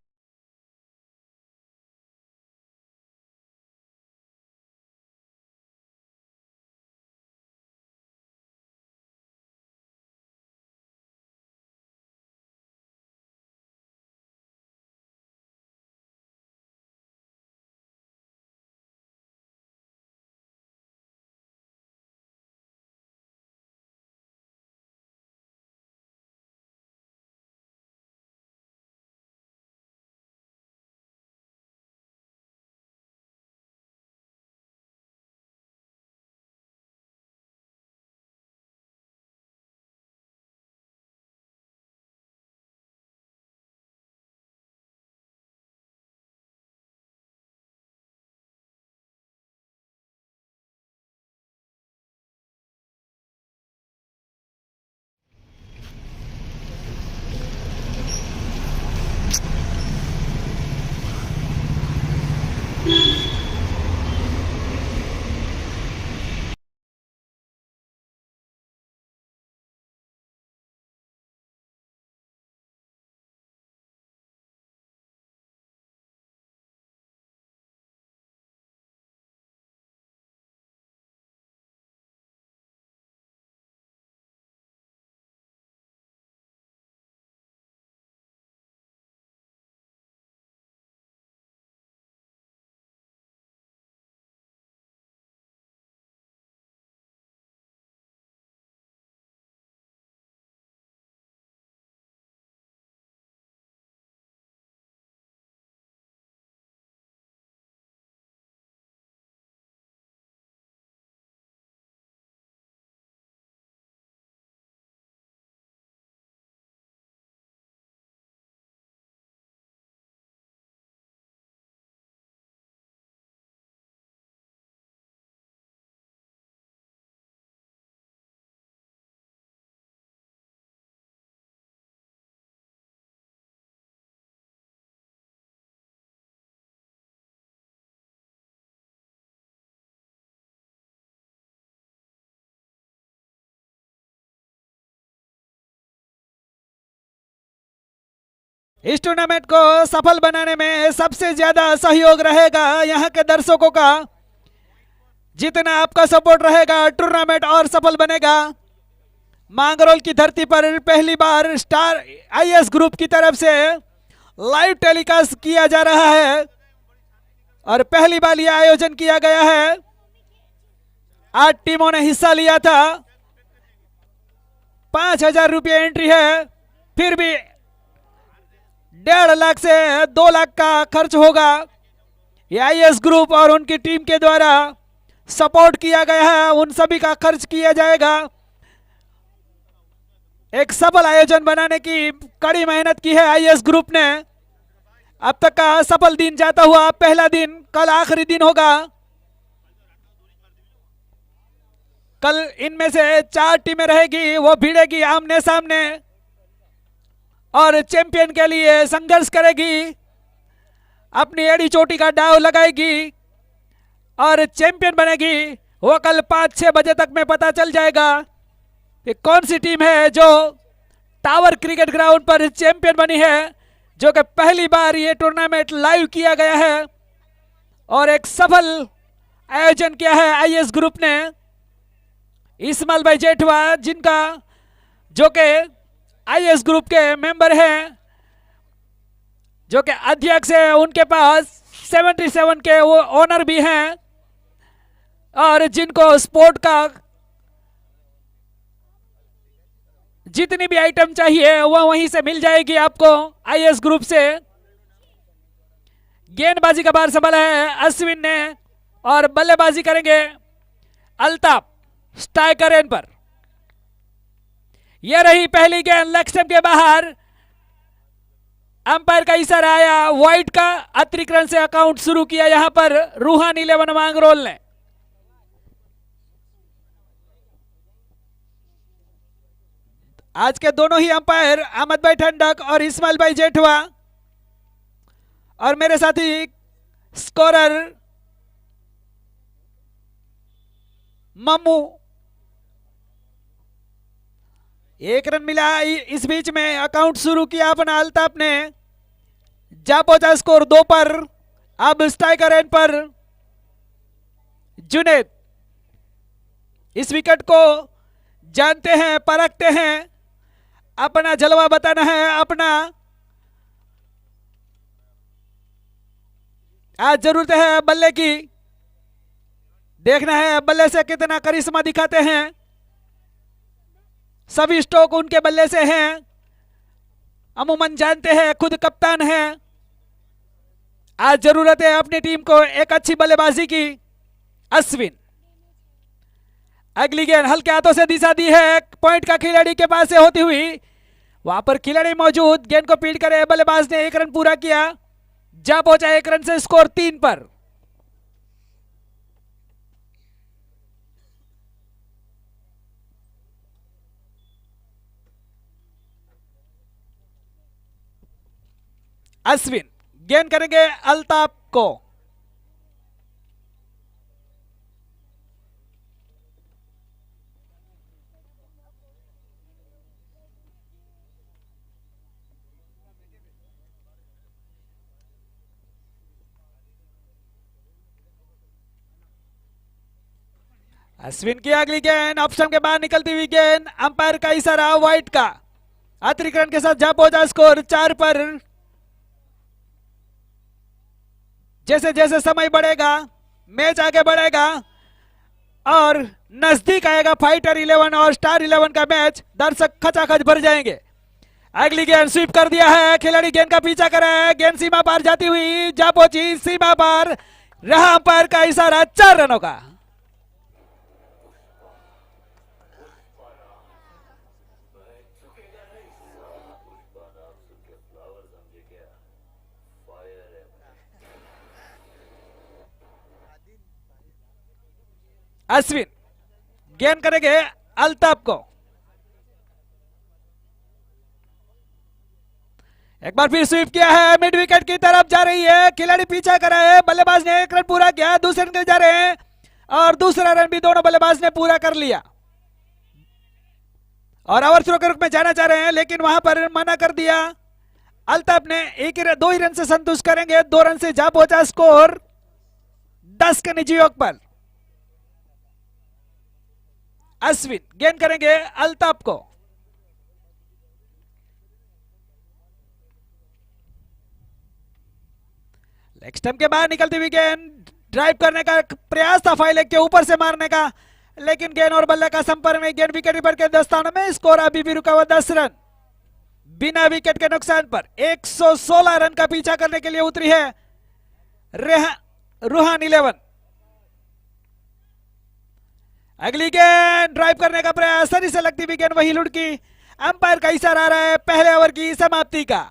इस टूर्नामेंट को सफल बनाने में सबसे ज्यादा सहयोग रहेगा यहाँ के दर्शकों का। जितना आपका सपोर्ट रहेगा टूर्नामेंट और सफल बनेगा। मांगरोल की धरती पर पहली बार स्टार आईएएस ग्रुप की तरफ से लाइव टेलीकास्ट किया जा रहा है और पहली बार यह आयोजन किया गया है। 8 टीमों ने हिस्सा लिया था। 5,000 रुपये एंट्री है, फिर भी 1.5 लाख से 2 लाख का खर्च होगा। यह आईएएस ग्रुप और उनकी टीम के द्वारा सपोर्ट किया गया है, उन सभी का खर्च किया जाएगा। एक सफल आयोजन बनाने की कड़ी मेहनत की है आईएएस ग्रुप ने। अब तक का सफल दिन जाता हुआ पहला दिन, कल आखिरी दिन होगा। कल इनमें से 4 टीमें रहेगी, वो भिड़ेगी आमने सामने और चैंपियन के लिए संघर्ष करेगी, अपनी एड़ी चोटी का दांव लगाएगी और चैंपियन बनेगी। वो कल 5-6 बजे तक में पता चल जाएगा कि कौन सी टीम है जो टावर क्रिकेट ग्राउंड पर चैंपियन बनी है, जो कि पहली बार ये टूर्नामेंट लाइव किया गया है और एक सफल आयोजन किया है आईएएस ग्रुप ने। इस्माइल भाई जेठवा, जिनका जो कि आईएएस ग्रुप के मेंबर हैं, जो कि अध्यक्ष है, उनके पास 77 के वो ओनर भी हैं और जिनको स्पोर्ट का जितनी भी आइटम चाहिए वो वहीं से मिल जाएगी आपको आईएएस ग्रुप से। गेंदबाजी का बार संभाला है अश्विन ने और बल्लेबाजी करेंगे अल्ताफ स्ट्राइकर एंड पर। यह रही पहली गेंद, लक्ष्य के बाहर। अंपायर का इशारा आया, वाइड का अतिरिक्त से अकाउंट शुरू किया यहां पर रूहानी 11 मांगरोल ने। आज के दोनों ही अंपायर अहमद भाई ठंडक और इस्माइल भाई जेठवा और मेरे साथी स्कोरर मम्मू। एक रन मिला। इस बीच में अकाउंट शुरू किया अपना अल्ताफ ने। जा पहुंचा स्कोर 2 पर। अब स्ट्राइकर एंड पर जुनेद। इस विकेट को जानते हैं, परखते हैं, अपना जलवा बताना है अपना। आज जरूरत है बल्ले की, देखना है बल्ले से कितना करिश्मा दिखाते हैं। सभी स्ट्रोक उनके बल्ले से हैं, अमूमन जानते हैं, खुद कप्तान हैं। आज जरूरत है अपनी टीम को एक अच्छी बल्लेबाजी की। अश्विन अगली गेंद हल्के हाथों से दिशा दी है पॉइंट का खिलाड़ी के पास से होती हुई। वहां पर खिलाड़ी मौजूद, गेंद को पीट करे बल्लेबाज ने 1 रन पूरा किया। जा पहुंचा 1 रन से स्कोर 3 पर। अश्विन गेंद करेंगे अल्ताफ को। अश्विन की अगली गेंद ऑप्शन के बाहर निकलती हुई गेंद, अंपायर का इशारा वाइट का। अतिरिक्त रन के साथ जा पहुंचा स्कोर 4 पर। जैसे जैसे समय बढ़ेगा, मैच आगे बढ़ेगा और नजदीक आएगा फाइटर 11 और स्टार 11 का मैच, दर्शक खचाखच भर जाएंगे। अगली गेंद स्वीप कर दिया है, खिलाड़ी गेंद का पीछा कर रहा है, गेंद सीमा पार जाती हुई जा पहुंची सीमा पार। रहा अंपायर का इशारा 4 रनों का। अश्विन गेंद करेंगे अल्ताफ को। एक बार फिर स्वीप किया है, मिड विकेट की तरफ जा रही है, खिलाड़ी पीछा कर रहा है, बल्लेबाज ने 1 रन पूरा किया। दूसरे रन के जा रहे हैं और दूसरा रन भी दोनों बल्लेबाज ने पूरा कर लिया और ओवर थ्रो के रूप में जाना चाह रहे हैं, लेकिन वहां पर मना कर दिया। अल्ताफ ने 2 ही रन से संतुष्ट करेंगे। 2 रन से जा पहुंचा स्कोर 10 के निजी योग पर। अश्विन गेंद करेंगे अल्ताफ को। लेग स्टंप के बाहर निकलती हुई गेंद, ड्राइव करने का प्रयास था फाइव लेग के ऊपर से मारने का, लेकिन गेंद और बल्ले का संपर्क में गेंद विकेट कीपर के दस्तानों में। स्कोर अभी भी रुका हुआ 10 रन बिना विकेट के नुकसान पर। 116 रन का पीछा करने के लिए उतरी है रूहान 11। अगली गेंद ड्राइव करने का प्रयास, सही से लगती हुई गेंद वही लुढ़की। अंपायर का इशारा आ रहा है पहले ओवर की समाप्ति का।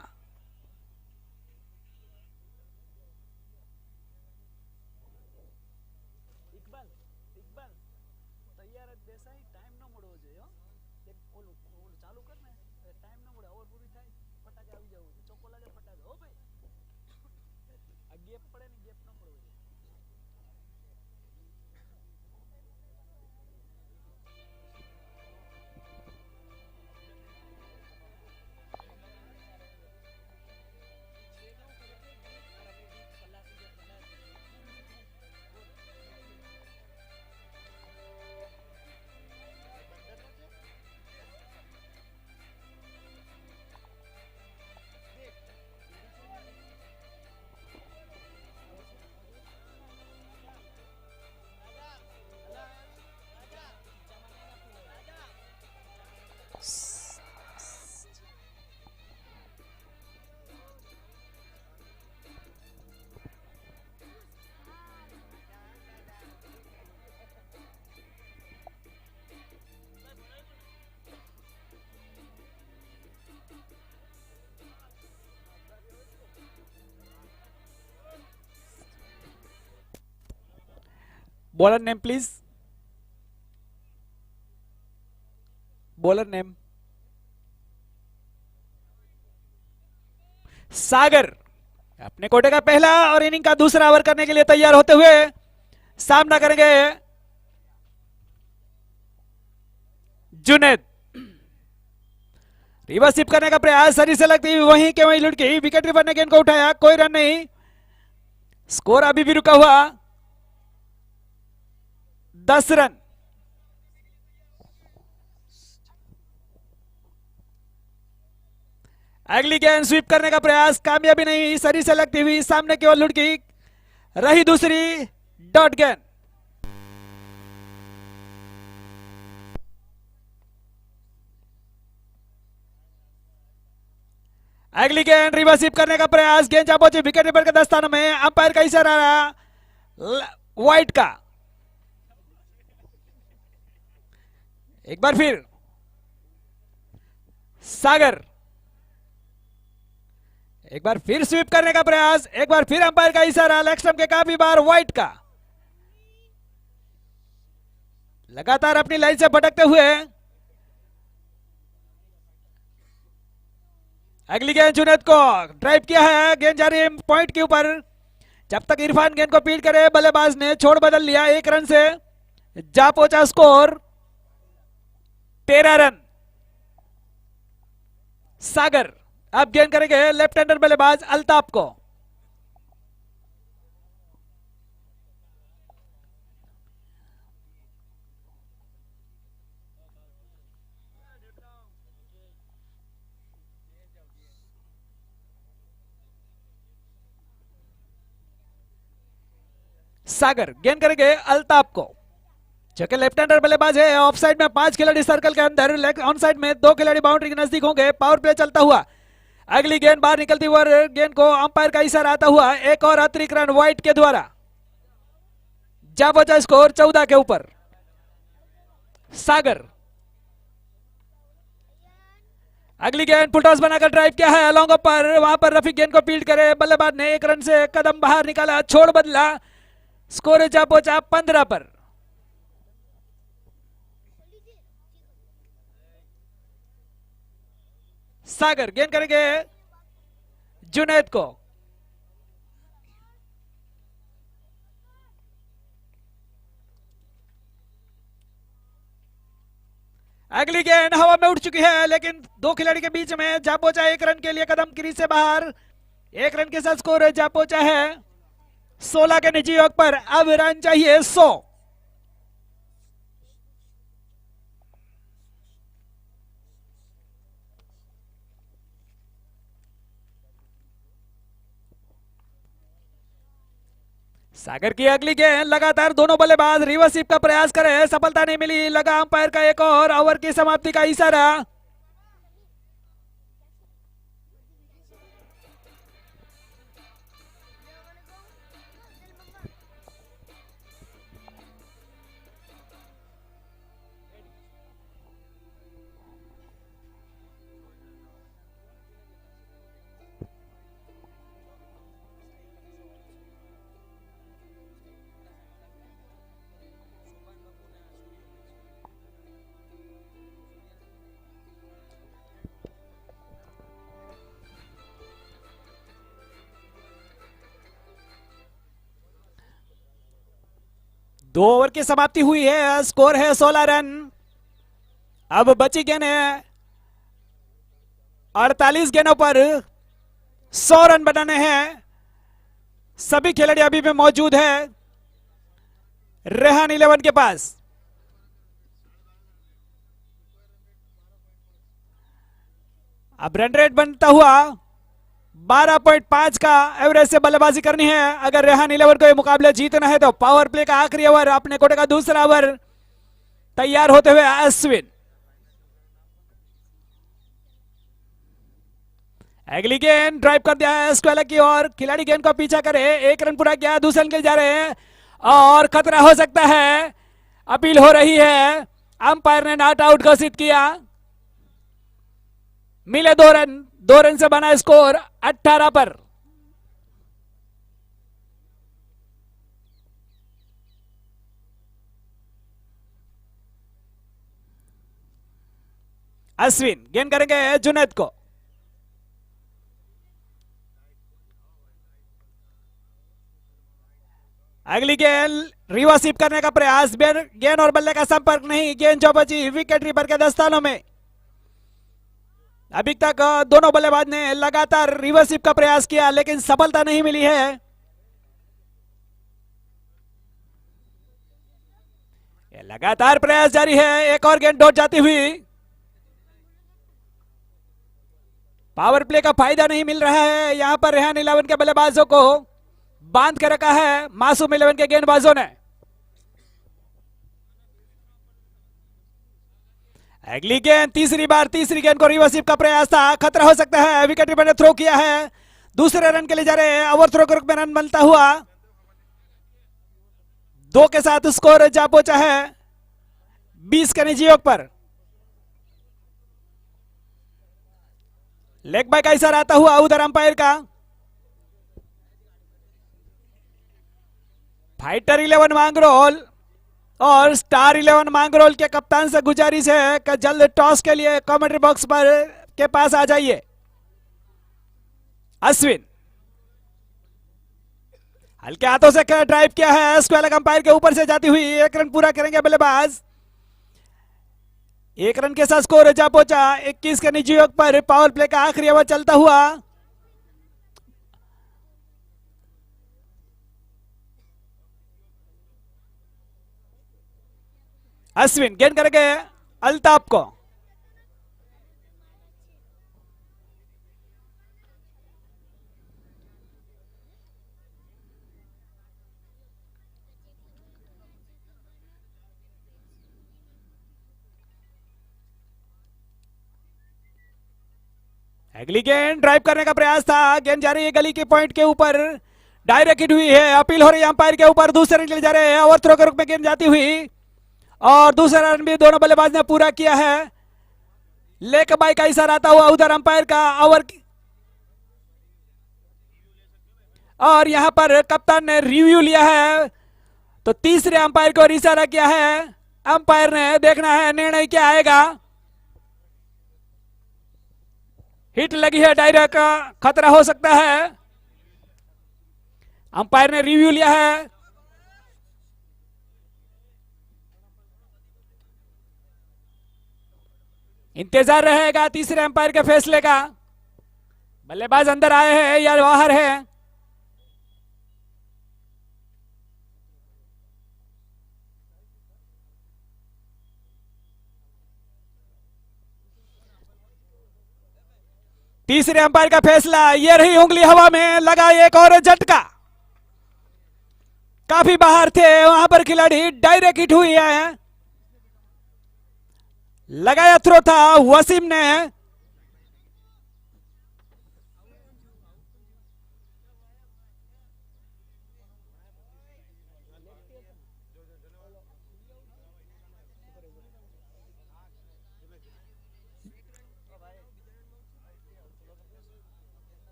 Bowler name please, bowler name Sagar. अपने कोटे का पहला और इनिंग का दूसरा ओवर करने के लिए तैयार होते हुए सामना करेंगे जुनेद। रिवर्स स्वीप करने का प्रयास, शरीर से लगती हुई वहीं के वहीं लुढ़की, विकेट कीपर ने गेंद को उठाया, कोई रन नहीं, स्कोर अभी भी रुका हुआ 10 रन। अगली गेंद स्वीप करने का प्रयास, कामयाबी नहीं, शरीर से लगती हुई सामने की ओर लुढ़की, रही दूसरी डॉट गेंद। अगली गेंद रिवर्स स्वीप करने का प्रयास, गेंद जा पहुंची विकेट कीपर के दस्ताने में, अंपायर का इशारा वाइट का। एक बार फिर सागर, एक बार फिर स्वीप करने का प्रयास, एक बार फिर अंपायर का इशारा, लेग स्टंप के काफी बार वाइट का। लगातार अपनी लाइन से भटकते हुए अगली गेंद जुनैद को ड्राइव किया है, गेंद जा रही है पॉइंट के ऊपर, जब तक इरफान गेंद को पीट करे बल्लेबाज ने छोड़ बदल लिया, 1 रन से जा पहुंचा स्कोर 13 रन। सागर अब गेंद करेंगे लेफ्ट हैंडर बल्लेबाज अल्ताफ को। सागर गेंद करेंगे अल्ताफ को, जो कि लेफ्ट हैंडर बल्लेबाज है। ऑफ साइड में 5 खिलाड़ी सर्कल के अंदर, ऑन साइड में 2 खिलाड़ी बाउंड्री के नजदीक होंगे। पावर प्ले चलता हुआ अगली गेंद बाहर निकलती हुई, गेंद को अंपायर का इशारा आता हुआ एक और अतिरिक्त रन व्हाइट के द्वारा, जा बचा स्कोर 14 के ऊपर। सागर अगली गेंद फुल टॉस बनाकर ड्राइव किया है लॉन्ग पर, वहां पर रफीक गेंद को फील्ड करे, बल्लेबाज ने 1 रन से कदम बाहर निकाला, छोड़ बदला, स्कोर जा पहुंचा 15 पर। सागर गेंद करेंगे जुनैद को, अगली गेंद हवा में उठ चुकी है, लेकिन 2 खिलाड़ी के बीच में जा पहुंचा 1 रन के लिए कदम क्रीज से बाहर, 1 रन के साथ स्कोर जा पहुंचा है 16 के निजी योग पर। अब रन चाहिए 100। सागर की अगली गेंद, लगातार दोनों बल्लेबाज रिवर्स स्वीप का प्रयास करे, सफलता नहीं मिली, लगा अंपायर का एक और ओवर की समाप्ति का इशारा। दो ओवर की समाप्ति हुई है, स्कोर है 16 रन। अब बची गेंदें 48 गेंदों पर 100 रन बनाने हैं। सभी खिलाड़ी अभी भी मौजूद है रेहान 11 के पास। अब रन रेट बनता हुआ 12.5 का एवरेज से बल्लेबाजी करनी है अगर रेहान 11 को ये मुकाबले जीतना है तो। पावर प्ले का आखिरी ओवर, अपने कोटे का दूसरा ओवर तैयार होते हुए अश्विन। अगली गेंद ड्राइव कर दिया है स्क्वायर की ओर, खिलाड़ी गेंद को पीछा करे, 1 रन पूरा किया, दूसरे रन के जा रहे हैं और खतरा हो सकता है। अपील हो रही है, अंपायर ने नॉट आउट घोषित किया। मिले 2 रन, 2 रन से बना स्कोर 18 पर। अश्विन गेंद करेंगे जुनैद को। अगली गेंद रिवर्स स्वीप करने का प्रयास, गेंद और बल्ले का संपर्क नहीं, गेंद जो बची विकेट कीपर के दस्तानों में। अभी तक दोनों बल्लेबाज ने लगातार रिवर्स स्वीप का प्रयास किया लेकिन सफलता नहीं मिली है। ये लगातार प्रयास जारी है। एक और गेंद डॉट जाती हुई। पावर प्ले का फायदा नहीं मिल रहा है। यहां पर रेहान 11 के बल्लेबाजों को बांध के रखा है मासूम 11 के गेंदबाजों ने। अगली गेंद तीसरी बार तीसरी गेंद को रिवर्स स्वीप का प्रयास था। खतरा हो सकता है। विकेट कीपर ने थ्रो किया है। दूसरे रन के लिए जा रहे हैं। ओवर थ्रो में रन बनता हुआ 2 के साथ स्कोर जा पहुंचा है 20 के निजी योग पर। लेग बाय का इशारा आता हुआ उधर अंपायर का। फाइटर 11 मांगरोल और स्टार 11 मांगरोल के कप्तान से गुजारिश है कि जल्द टॉस के लिए कमेंट्री बॉक्स पर के पास आ जाइए। अश्विन हल्के हाथों से ड्राइव किया है। स्क्वायर लेग अंपायर के ऊपर से जाती हुई 1 रन पूरा करेंगे बल्लेबाज। 1 रन के साथ स्कोर जा पहुंचा 21 के निजी योग पर। पावर प्ले का आखिरी ओवर चलता हुआ। अश्विन गेंद करेंगे अल्ताफ को। अगली गेंद ड्राइव करने का प्रयास था। गेंद जा रही है गली के पॉइंट के ऊपर। डायरेक्ट हिट हुई है। अपील हो रही है अंपायर के ऊपर। दूसरे रन के लिए जा रहे हैं। ओवर थ्रो के रूप में गेंद जाती हुई और दूसरा रन भी दोनों बल्लेबाज ने पूरा किया है। लेग बाय का इशारा आता हुआ उधर अंपायर का ओवर। और यहां पर कप्तान ने रिव्यू लिया है तो तीसरे अंपायर को इशारा किया है। अंपायर ने देखना है निर्णय क्या आएगा। हिट लगी है डायरेक्ट। खतरा हो सकता है। अंपायर ने रिव्यू लिया है। इंतजार रहेगा तीसरे अंपायर के फैसले का। बल्लेबाज अंदर आए हैं या बाहर है। तीसरे अंपायर का फैसला। ये रही उंगली हवा में लगा एक और झटका। काफी बाहर थे वहां पर खिलाड़ी। डायरेक्ट हिट हुई है। लगाया थ्रो था वसीम ने।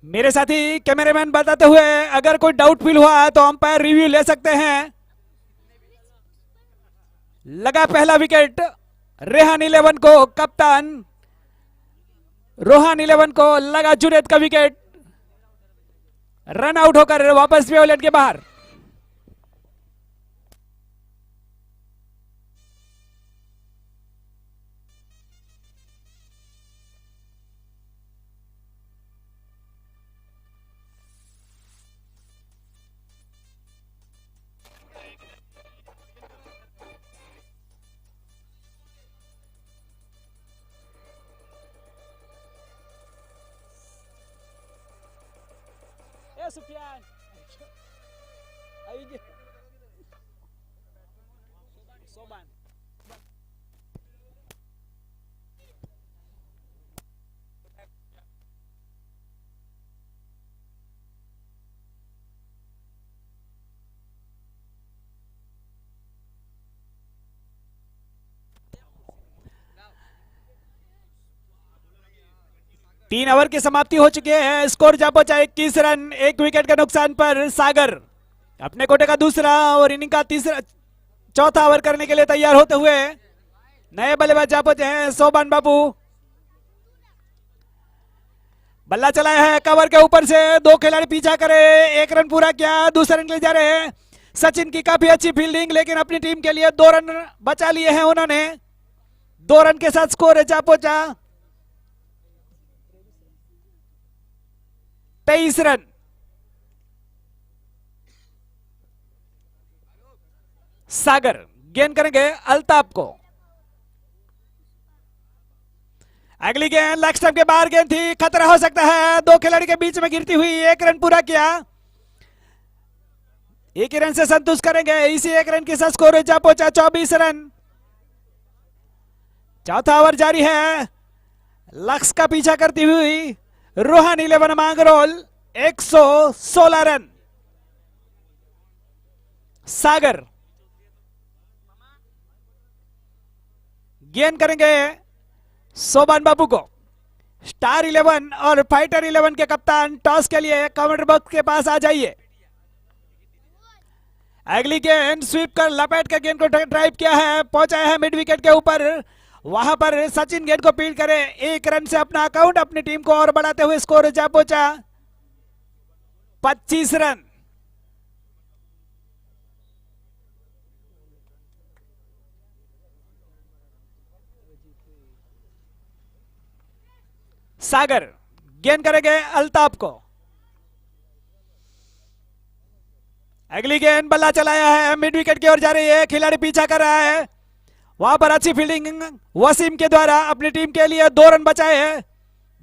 मेरे साथी कैमरामैन बताते हुए अगर कोई डाउट फील हुआ तो अंपायर रिव्यू ले सकते हैं। लगा पहला विकेट रेहान 11 को। कप्तान रोहान 11 को लगा जुनैद का विकेट। रन आउट होकर वापस वेवलेट के बाहर। सुफियान सोबान 3 ओवर की समाप्ति हो चुकी है। स्कोर जा पहुंचा 21 रन 1 विकेट के नुकसान पर। सागर अपने कोटे का दूसरा और इनिंग का चौथा ओवर करने के लिए तैयार होते हुए नए बल्लेबाज जा पहुंचे हैं। सोबान बाबू बल्ला चलाया है कवर के ऊपर से। 2 खिलाड़ी पीछा करे। 1 रन पूरा किया। दूसरे रन के लिए जा रहे हैं। सचिन की काफी अच्छी फील्डिंग, लेकिन अपनी टीम के लिए 2 रन बचा लिए हैं उन्होंने। 2 रन के साथ स्कोर है जा पहुंचा 23 रन। सागर गेंद करेंगे अल्ताफ को। अगली गेंद लेग स्टंप के बाहर गेंद थी, खतरा हो सकता है। 2 खिलाड़ी के बीच में गिरती हुई 1 रन पूरा किया। 1 ही रन से संतुष्ट करेंगे। इसी 1 रन के साथ स्कोर जा पहुंचा 24 रन। चौथा ओवर जारी है। लक्ष्य का पीछा करती हुई रोहन 11 मांगरोल 116 रन। सागर गेंद करेंगे सोबान बाबू को। स्टार 11 और फाइटर 11 के कप्तान टॉस के लिए कमेंट बॉक्स के पास आ जाइए। अगली गेंद स्वीप कर लपेट के गेंद को ड्राइव किया है, पहुंचाया है मिड विकेट के ऊपर। वहां पर सचिन गेंद को फील्ड करे। 1 रन से अपना अकाउंट अपनी टीम को और बढ़ाते हुए स्कोर जा पहुंचा 25 रन। सागर गेंद करेंगे अल्ताफ को। अगली गेंद बल्ला चलाया है, मिड विकेट की ओर जा रही है। खिलाड़ी पीछा कर रहा है। वहां पर अच्छी फील्डिंग वसीम के द्वारा अपनी टीम के लिए 2 रन बचाए हैं।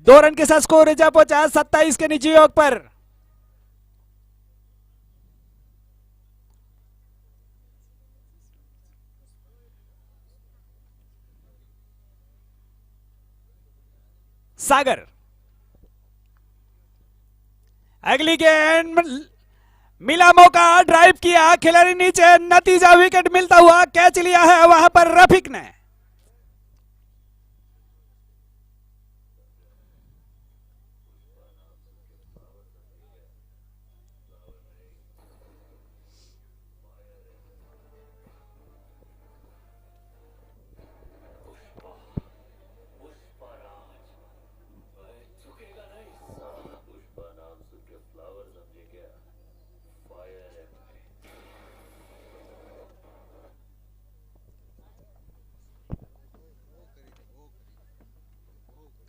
2 रन के साथ स्कोर जा पहुंचा 27 के निजी योग पर। सागर अगली गेंद मिला मौका, ड्राइव किया, खिलाड़ी नीचे, नतीजा विकेट मिलता हुआ कैच लिया है वहां पर रफीक ने।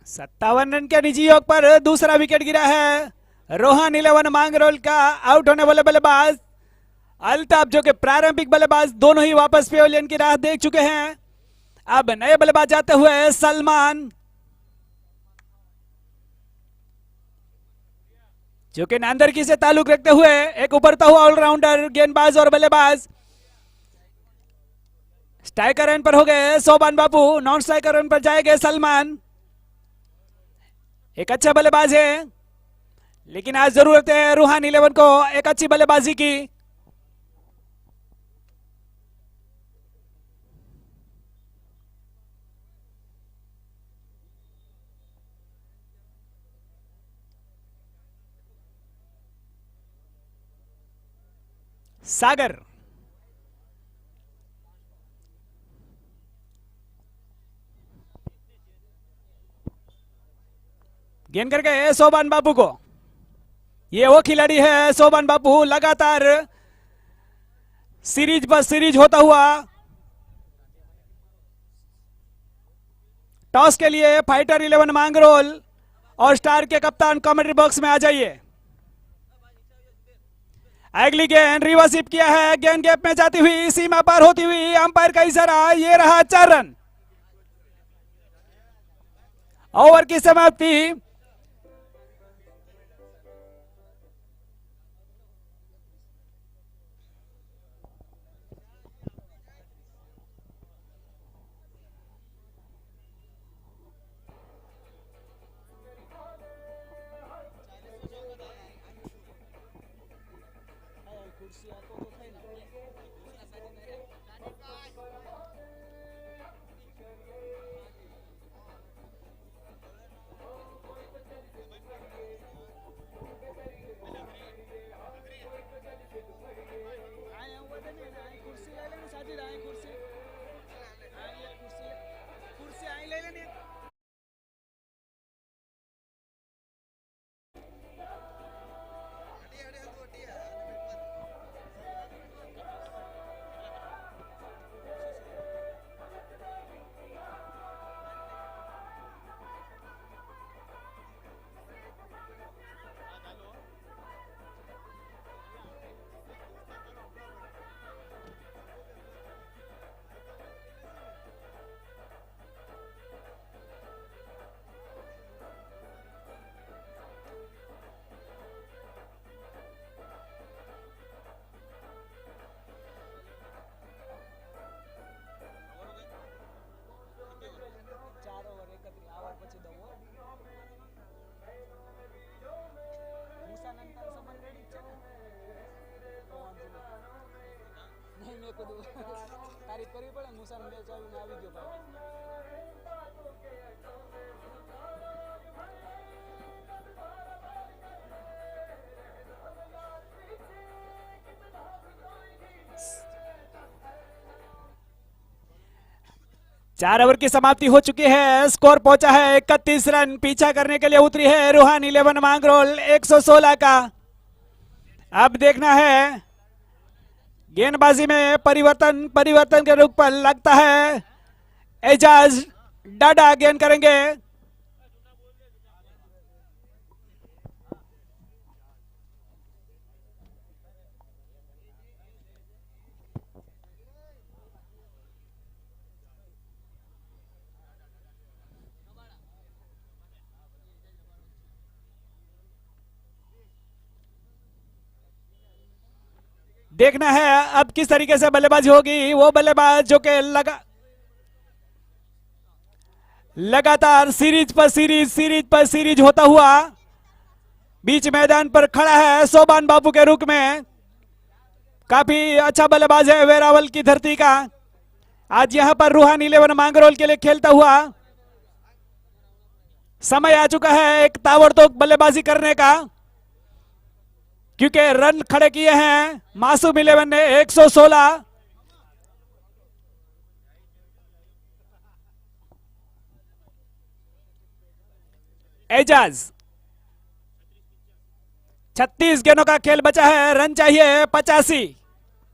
सत्तावन रन के निजी योग पर दूसरा विकेट गिरा है। रोहन 11 मांगरोल का आउट होने वाले बल्लेबाज अल्ताफ, जो कि प्रारंभिक बल्लेबाज दोनों ही वापस पेविलियन की राह देख चुके हैं। अब नए बल्लेबाज जाते हुए सलमान, जो कि नांदरकी से ताल्लुक रखते हुए एक उभरता हुआ ऑलराउंडर गेंदबाज और बल्लेबाज। स्ट्राइकर रन पर हो गए सोबान बाबू, नॉन स्ट्राइकर रन पर जाएंगे सलमान। एक अच्छा बल्लेबाज है, लेकिन आज जरूरत है रूहान 11 को एक अच्छी बल्लेबाजी की। सागर गेंद कर गए सोबान बाबू को। ये वो खिलाड़ी है सोबान बाबू, लगातार सीरीज पर सीरीज होता हुआ। टॉस के लिए फाइटर 11 मांगरोल और स्टार के कप्तान कमेंट्री बॉक्स में आ जाइए। अगली गेंद रिवर्स हिट किया है, गेंद गैप में जाती हुई सीमा पार होती हुई अंपायर का इशारा, ये रहा 4 रन। ओवर की समाप्ति। 4 ओवर की समाप्ति हो चुकी है। स्कोर पहुंचा है 31 रन। पीछा करने के लिए उतरी है रूहान 11 मांगरोल 116 का। अब देखना है गेंदबाजी में परिवर्तन के रूप पर लगता है एजाज डाडा गेंद करेंगे। देखना है अब किस तरीके से बल्लेबाजी होगी। वो बल्लेबाज जो कि लगातार सीरीज पर सीरीज होता हुआ बीच मैदान पर खड़ा है सोबान बाबू के रूप में। काफी अच्छा बल्लेबाज है वेरावल की धरती का। आज यहां पर रूहान 11 मांगरोल के लिए खेलता हुआ। समय आ चुका है एक ताबड़तोड़ बल्लेबाजी करने का, क्योंकि रन खड़े किए हैं मासूम 11 ने 116। एजाज 36 गेंदों का खेल बचा है, रन चाहिए 85।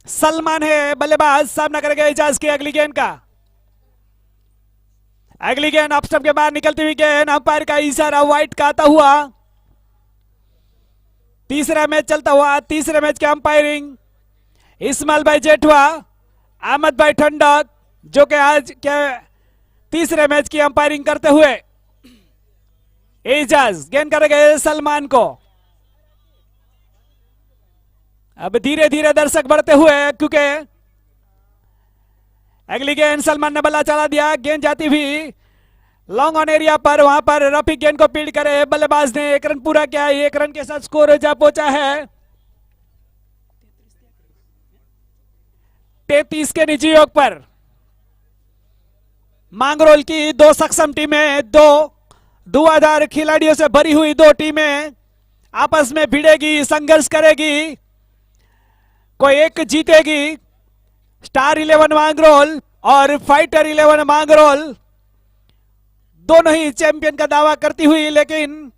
सलमान है बल्लेबाज, सामना करेगा एजाज की अगली गेंद का। अगली गेंद ऑफ स्टंप के बाहर निकलती हुई गेंद, अंपायर का इशारा वाइट का आता हुआ। तीसरा मैच चलता हुआ, तीसरे मैच की अंपायरिंग इस्माइल भाई जेठवा, अहमद भाई ठंडक, जो कि आज के तीसरे मैच की अंपायरिंग करते हुए। एजाज गेंद करेंगे सलमान को। अब धीरे धीरे दर्शक बढ़ते हुए, क्योंकि अगली गेंद सलमान ने बल्ला चला दिया। गेंद जाती हुई लॉन्ग ऑन एरिया पर, वहां पर रफीक गेंद को फील्ड करे। बल्लेबाज ने 1 रन पूरा किया। 1 रन के साथ स्कोर जा पहुंचा है 33 के निजी योग पर। मांगरोल की 2 सक्षम टीमें, 2 धुआंधार खिलाड़ियों से भरी हुई 2 टीमें आपस में भिड़ेगी, संघर्ष करेगी, कोई एक जीतेगी। स्टार 11 मांगरोल और फाइटर 11 मांगरोल दोनों ही चैंपियन का दावा करती हुई, लेकिन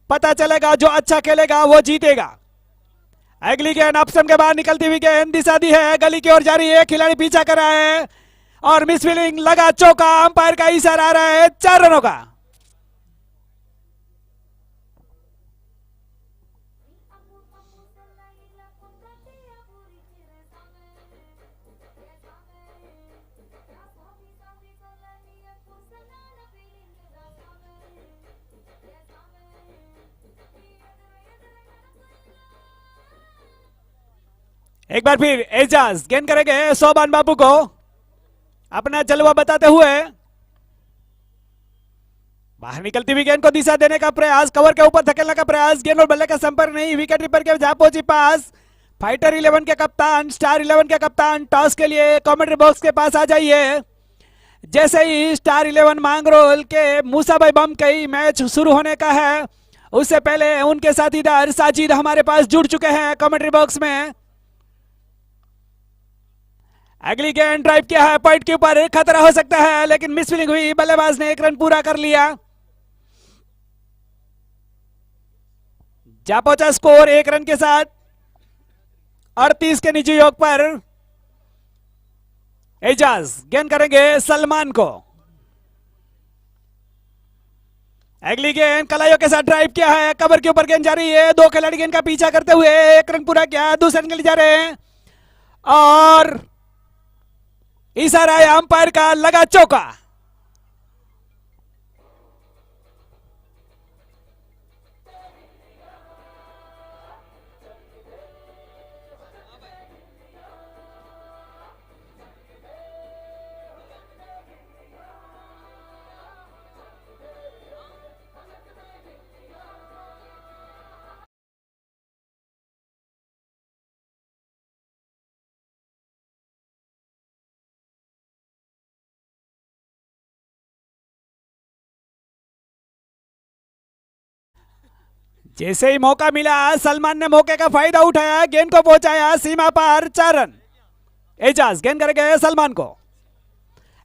पता चलेगा जो अच्छा खेलेगा वो जीतेगा। अगली गेंद ऑप्शन के बाहर निकलती हुई गेंद दिशा दी है, गली की ओर जा रही है, खिलाड़ी पीछा कर रहा है और मिस फील्डिंग लगा चौका। अंपायर का इशारा आ रहा है 4 रनों का। एक बार फिर एजाज गेंद करेंगे सोबान बाबू को, अपना जलवा बताते हुए। बाहर निकलती हुई गेंद को दिशा देने का प्रयास, कवर के ऊपर धकेलने का प्रयास, गेंद और बल्ले का संपर्क नहीं, विकेट कीपर के जा पहुंची पास। फाइटर 11 के कप्तान, स्टार 11 के कप्तान टॉस के लिए कमेंट्री बॉक्स के पास आ जाइए। जैसे ही स्टार 11 मांगरोल के मूसा भाई बम कई मैच शुरू होने का है, उससे पहले उनके साथीदार साजिद हमारे पास जुड़ चुके हैं कमेंट्री बॉक्स में। अगली गेंद ड्राइव किया है, पॉइंट के ऊपर खतरा हो सकता है, लेकिन मिस फील्डिंग हुई। बल्लेबाज ने 1 रन पूरा कर लिया। जा पहुंचा स्कोर 1 रन के साथ 38 के निजी योग पर। एजाज गेंद करेंगे सलमान को। अगली गेंद कलाइयों के साथ ड्राइव किया है, कवर के ऊपर गेंद जा रही है। 2 खिलाड़ी गेंद का पीछा करते हुए 1 रन पूरा किया, दूसरे रन के लिए जा रहे हैं और इशारा है अंपायर का, लगा चौका। जैसे ही मौका मिला सलमान ने मौके का फायदा उठाया, गेंद को पहुंचाया सीमा पार, 4 रन। एजाज गेंद करके सलमान को,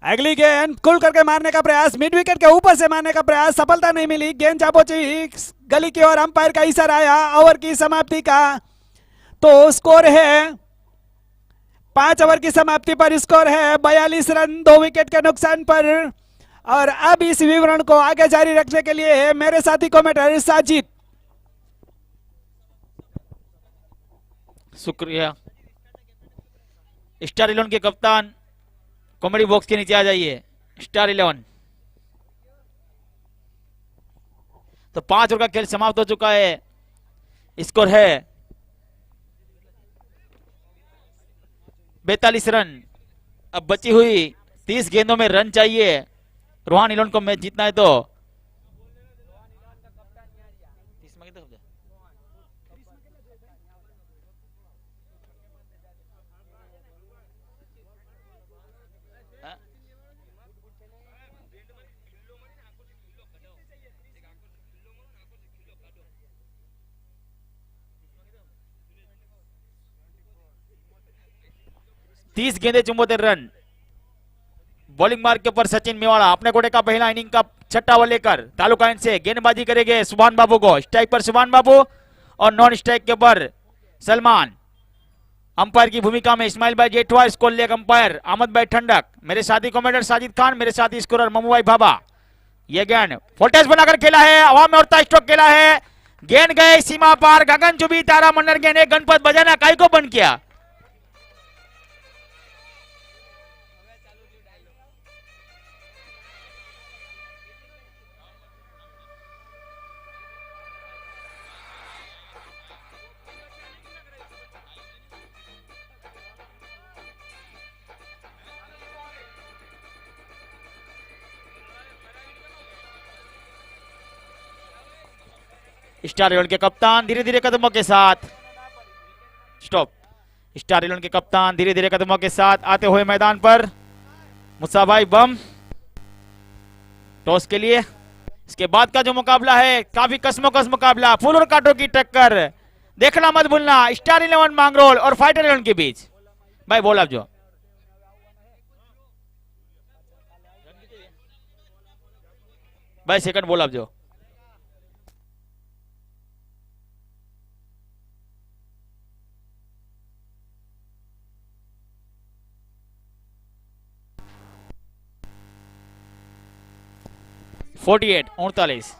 अगली गेंद खुल करके मारने का प्रयास, मिड विकेट के ऊपर से मारने का प्रयास, सफलता नहीं मिली। गेंद जा पहुंची गली की ओर, अंपायर का इशारा आया ओवर की समाप्ति का। तो स्कोर है 5 ओवर की समाप्ति पर स्कोर है 42 रन 2 विकेट के नुकसान पर। और अब इस विवरण को आगे जारी रखने के लिए मेरे साथी कमेंटेटर साजिद। शुक्रिया। स्टार 11 के कप्तान कॉमेडी बॉक्स के नीचे आ जाइए। स्टार 11। तो 5 ओवर का खेल समाप्त हो चुका है। स्कोर है 42 रन। अब बची हुई 30 गेंदों में रन चाहिए रोहान इलोन को मैच जीतना है। तो तीस गेंदे 74 रन। बॉलिंग मार्ग के ऊपर सचिन मेवाड़ा अपने कोटे का पहला इनिंग का छठा ओवर लेकर तालुका एंड से गेंदबाजी करेंगे सुभान बाबू को। स्ट्राइक पर सुभान बाबू और नॉन स्ट्राइक के ऊपर सलमान। अंपायर की भूमिका में इस्माइल भाई Jethwa, score leg umpire Ahmed भाई ठंडक, मेरे साथी कमेंटर साजिद खान, मेरे साथी स्कोरर ममू भाई भाभा। यह गेंद फोल्टेज बनाकर खेला है, हवा में उड़ता स्ट्रोक खेला है, गेंद गए सीमा पार, गगन चुबी तारा मंडल गेंद, गणपत बजाना काय को बंद किया। स्टार 11 के कप्तान धीरे धीरे कदमों के साथ स्टॉप। स्टार 11 के कप्तान धीरे धीरे कदमों के साथ आते हुए मैदान पर। मुसा भाई बम टॉस के लिए। इसके बाद का जो मुकाबला है काफी कसमोकस मुकाबला, फूल और कांटों की टक्कर। देखना मत भूलना स्टार 11 मांगरोल और फाइटर 11 के बीच। भाई बोल आप जो भाई सेकंड बोल आप जो। फोर्टी 48।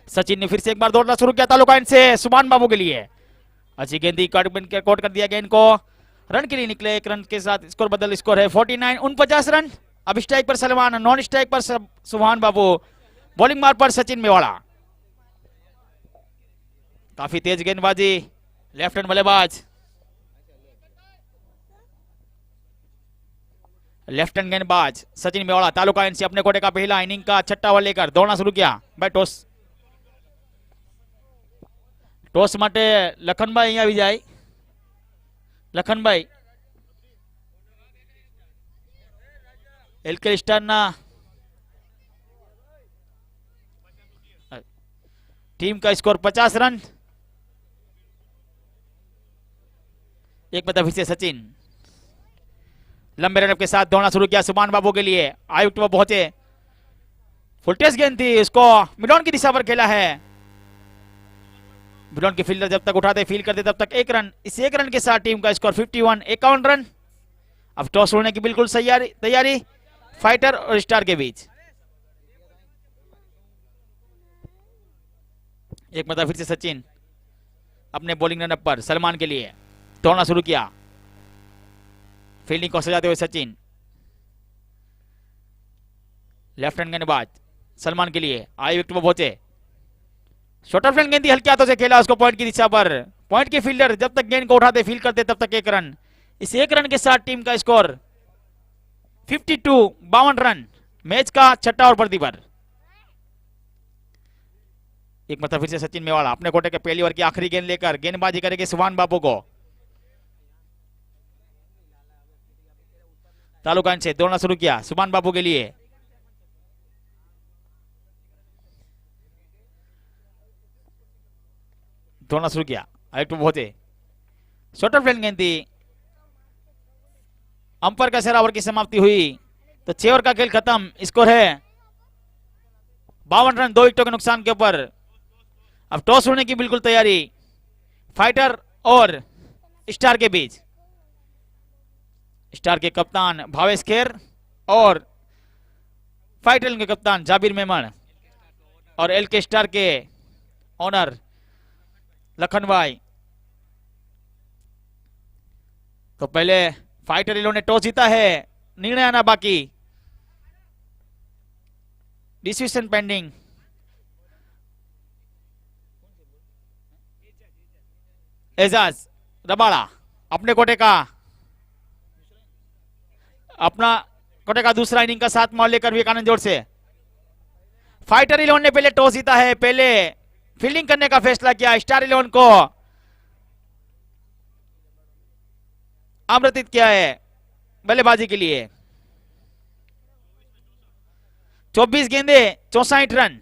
सचिन ने फिर से एक बार दौड़ना शुरू किया तालुका एंड से सुभान बाबू के लिए। अच्छी गेंदी कोट कर दिया गेंद को, रन के लिए निकले। 1 रन के साथ स्कोर बदल, स्कोर है 49 49 रन। अब स्ट्राइक पर सलमान, नॉन स्ट्राइक पर सुभान बाबू, बॉलिंग मार्ग पर सचिन मेवाड़ा। काफी तेज गेंदबाजी, लेफ्ट हैंड बल्लेबाज, लेफ्ट हैंड गेंदबाज सचिन मेवाड़ा तालुका एंड से अपने कोटे का पहला इनिंग का छठा ओवर लेकर दौड़ना शुरू किया। भाई टॉस टॉस માટે લખનભાઈ અહીંયા આવી જાય। લખનભાઈ એલકે સ્ટારના टीम का स्कोर 50 रन। एक मतलब फिर से सचिन लंबे रन के साथ दौड़ना शुरू किया सुभान बाबू के लिए। आयुक्त वो पहुंचे, फुलटेस गेंद थी, उसको मिडॉन की दिशा पर खेला है। मिडॉन के फील्डर जब तक उठाते फील करते तब तक 1 रन। इस 1 रन के साथ टीम का स्कोर 51 51 रन। अब टॉस उड़ने की बिल्कुल तैयारी तैयारी फाइटर और स्टार के बीच। एक मतलब फिर से सचिन अपने बॉलिंग रनअप पर सलमान के लिए दौड़ना शुरू किया। फील्डिंग को सजाते हुए सचिन, लेफ्ट हैंड गेंदबाज सलमान के लिए आई विकेट पर पहुंचे। शॉर्ट ऑफ गेंद गेंदी हल्के हाथों से खेला उसको पॉइंट की दिशा पर। पॉइंट के फील्डर जब तक गेंद को उठाते फील करते तब तक 1 रन। इस 1 रन के साथ टीम का स्कोर 52 रन। मैच का छठा ओवर प्रति पर। एक मतलब फिर से सचिन मेवाड़ा अपने कोटे के पहली ओवर की आखिरी गेंद लेकर गेंदबाजी करेंगे सुभान बाबू को। तालुका से दौड़ना शुरू किया सुभान बाबू के लिए। दौड़ना शुरू किया हाइट पर पहुंचे। शॉर्ट ऑफ गेंद थी। अंपायर का इशारा ओवर की समाप्ति हुई तो 6 ओवर का खेल खत्म। स्कोर है 52 रन 2 विकेटों के नुकसान के ऊपर। अब टॉस होने की बिल्कुल तैयारी फाइटर और स्टार के बीच। स्टार के कप्तान भावेश खेर और फाइटर के कप्तान जाबिर मेमन और एल के स्टार के ओनर लखन भाई। तो पहले फाइटर इन्होंने टॉस जीता है, निर्णय आना बाकी। Decision pending. एजाज रबाड़ा अपने कोटे का दूसरा इनिंग का 7वां लेकर विवेकानंद जोड़ से। फाइटर इलेवन ने पहले टॉस जीता है, पहले फील्डिंग करने का फैसला किया। स्टार इलेवन को आमंत्रित किया है बल्लेबाजी के लिए। 24 गेंदे 64 रन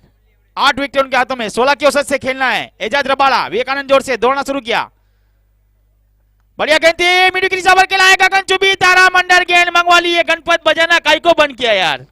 8 विकेट उनके हाथों में। 16 की औसत से खेलना है। एजाज रबाड़ा विवेकानंद जोड़ से दौड़ना शुरू किया। बढ़िया गेंद थी, मिडल की दिशा पर खेला है गगन चुबी तारा मंडर गेंद मंगवा ली है। गणपत बजाना काई को बंद किया यार।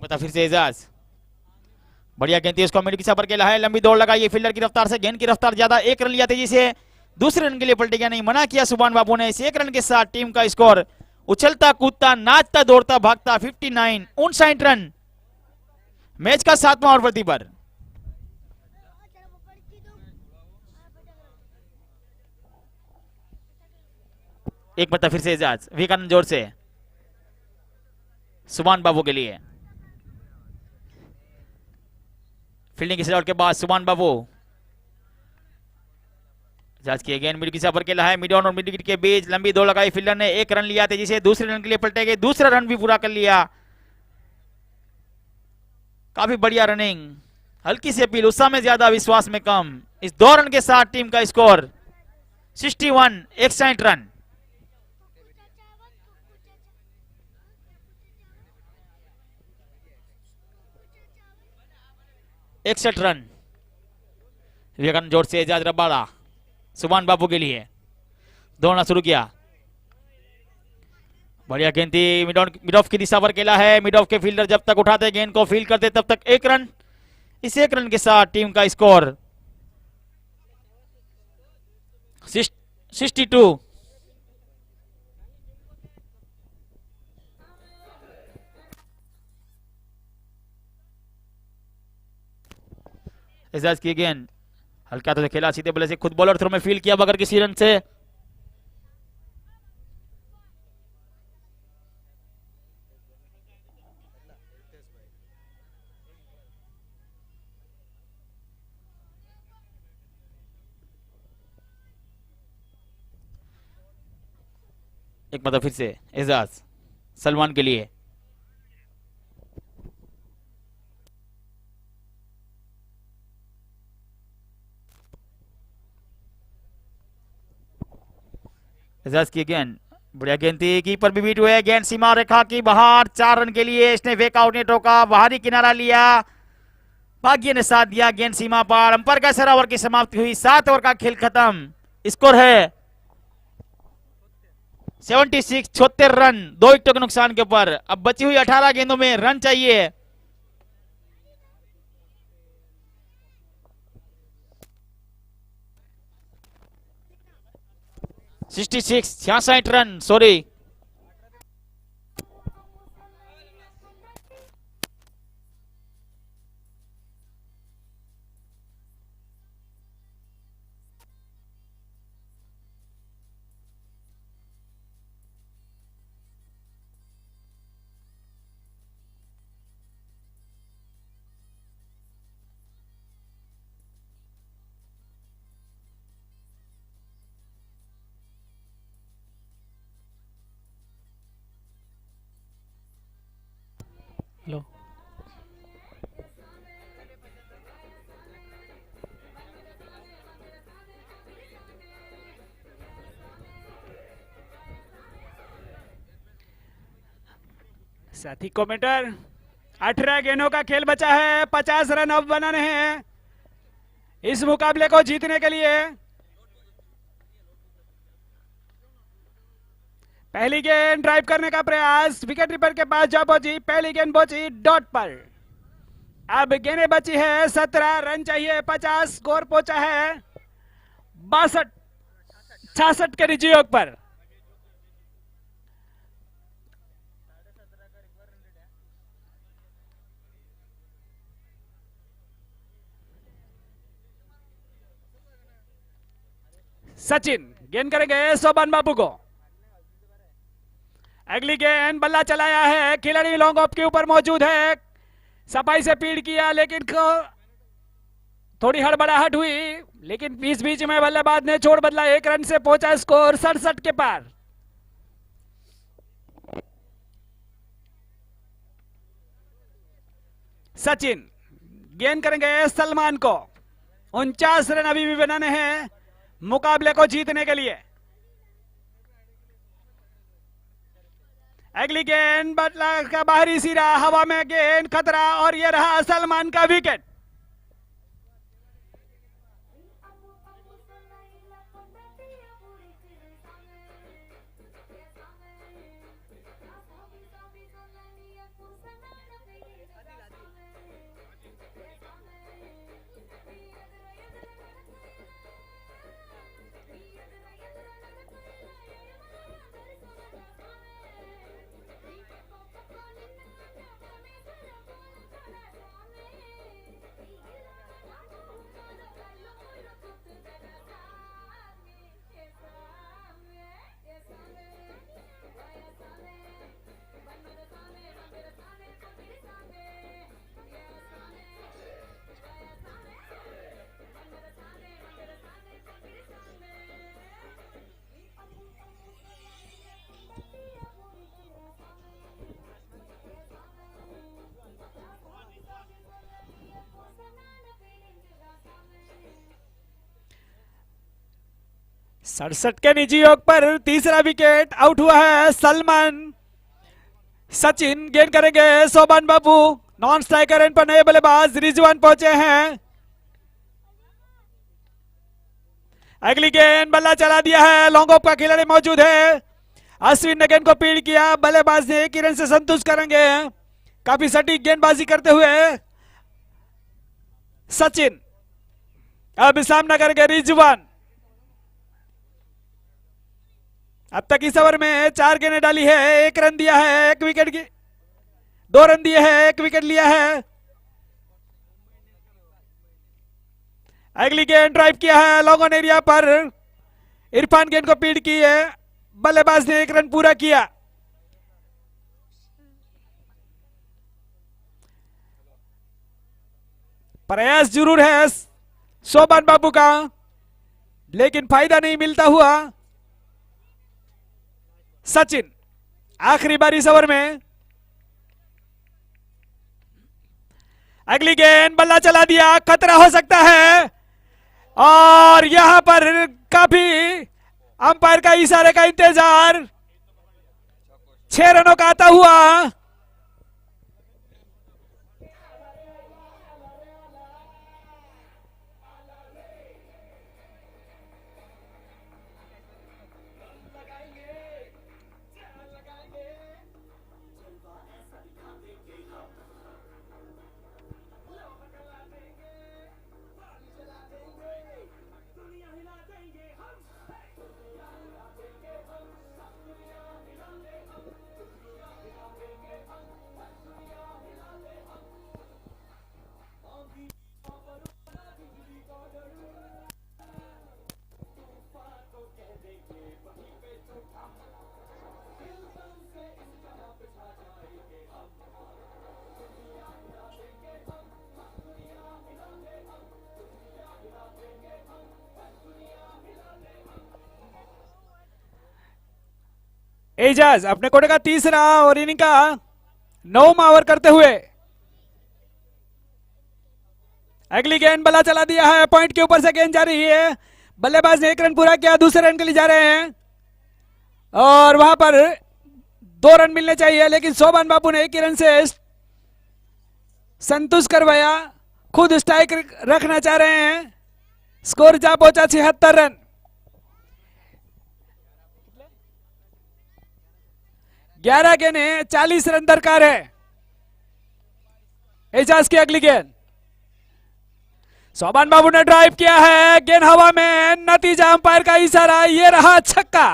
बता फिर से एजाज, बढ़िया गेंद थी, उसको मिड की पर खेला है। लंबी दौड़ लगाई फील्डर की रफ्तार से। गेंद की रफ्तार ज्यादा, 1 रन लिया तेजी से। दूसरे रन के लिए पलट गया, नहीं मना किया सुभान बाबू ने। इस 1 रन के साथ टीम का स्कोर उछलता कूदता नाचता दौड़ता भागता 59 59 रन। मैच का 7वां ओवर प्रति पर। एक बता फिर से एजाज विवेकानंद जोर से सुभान बाबू के लिए। फील्डिंग की सजावट के बाद सुभान बाबू जांच किए गेंद मिड की पर खेला है। मिड ऑन और मिड विकेट के बीच लंबी दौड़ लगाई फील्डर ने। 1 रन लिया तेजी से। दूसरे रन के लिए पलटे गए, दूसरा रन भी पूरा कर लिया। काफी बढ़िया रनिंग, हल्की सी अपील, उत्साह में ज्यादा विश्वास में कम। इस 2 रन के साथ टीम का स्कोर 61 61 रन। इकसठ रन। विवेकानंद जोड़ से एजाज रबाड़ा सुभान बाबू के लिए दौड़ना शुरू किया। बढ़िया गेंद थी, मिड ऑफ की दिशा पर खेला है। मिड ऑफ के फील्डर जब तक उठाते गेंद को फील्ड करते तब तक 1 रन। इस 1 रन के साथ टीम का स्कोर 62। एजाज की गेंद हल्का तो खेला, सीधे बल्ले से खुद बॉलर थ्रो में फील्ड किया बगैर किसी रन से। एक मतलब फिर से एजाज सलमान के लिए। एजाज की गेंद, बढ़िया गेंद थी, कीपर भी बीट हुए, गेंद सीमा रेखा की बाहर, 4 रन के लिए। इसने वेकआउट ने टोका, बाहरी किनारा लिया, भाग्य ने साथ दिया, गेंद सीमा पर। अंपायर का इशारा, ओवर की समाप्ति हुई, 7 ओवर का खेल खत्म। स्कोर है 76, 76 रन, 2 विकेटों के नुकसान के ऊपर। अब बची हुई 18 गेंदों में रन चाहिए। Six 66 run, sorry. हेलो साथी कमेंटर, 18 गेंदों का खेल बचा है, 50 रन अब बनाने हैं इस मुकाबले को जीतने के लिए। पहली गेंद ड्राइव करने का प्रयास, विकेट कीपर के पास जा पहुंची, पहली गेंद पहुंची डॉट पर। अब गेंदें बची है 17, रन चाहिए 50, स्कोर पहुंचा है 62, 66 के निजी योग पर। सचिन गेंद करेंगे शोभन बाबू को। अगली गेंद बल्ला चलाया है, खिलाड़ी लॉन्ग ऑफ के ऊपर मौजूद है, सफाई से फील्ड किया, लेकिन थोड़ी हड़बड़ाहट हुई, लेकिन बीच बीच में बल्लेबाज ने छोड़ बदला, 1 रन से पहुंचा स्कोर 67 के पार। सचिन गेंद करेंगे सलमान को। 49 रन अभी भी बनाने हैं मुकाबले को जीतने के लिए। अगली गेंद बटला का बाहरी सिरा, हवा में गेंद, खतरा, और यह रहा सलमान का विकेट। सड़सठ के निजी योग पर तीसरा विकेट, आउट हुआ है सलमान। सचिन गेंद करेंगे शोभन बाबू, नॉन स्ट्राइकर एंड पर नए बल्लेबाज रिजवान पहुंचे हैं। अगली गेंद बल्ला चला दिया है, लॉन्ग ऑफ का खिलाड़ी मौजूद है, अश्विन ने गेंद को पीड़ किया, बल्लेबाज ने 1 ही रन से संतुष्ट करेंगे। काफी सटीक गेंदबाजी करते हुए सचिन अब सामना करेंगे रिजवान। अब तक इस ओवर में 4 गेंदें डाली है, 1 रन दिया है, 1 विकेट की 2 रन दिए हैं, 1 विकेट लिया है। अगली गेंद ड्राइव किया है लॉन्ग ऑन एरिया पर, इरफान गेंद को पीड़ की है, बल्लेबाज ने 1 रन पूरा किया। प्रयास जरूर है शोभन बाबू का, लेकिन फायदा नहीं मिलता हुआ। सचिन आखिरी बार इस ओवर में। अगली गेंद बल्ला चला दिया, खतरा हो सकता है, और यहां पर काफी अंपायर का इशारे का इंतजार, 6 रनों का आता हुआ। एजाज अपने कोटे का तीसरा और इनिंग का 9वां ओवर करते हुए अगली गेंद बल्ला चला दिया है, पॉइंट के ऊपर से गेंद जा रही है। बल्लेबाज ने 1 रन पूरा किया, दूसरे रन के लिए जा रहे हैं और वहां पर 2 रन मिलने चाहिए, लेकिन शोभन बाबू ने 1 ही रन से संतुष्ट करवाया, खुद स्ट्राइक रखना चाह रहे हैं। स्कोर जा पहुंचा 76 रन। 11 गेंदें 40 रन दरकार है। एजाज की अगली गेंद, शोभन बाबू ने ड्राइव किया है, गेंद हवा में, नतीजा अंपायर का इशारा, ये रहा छक्का।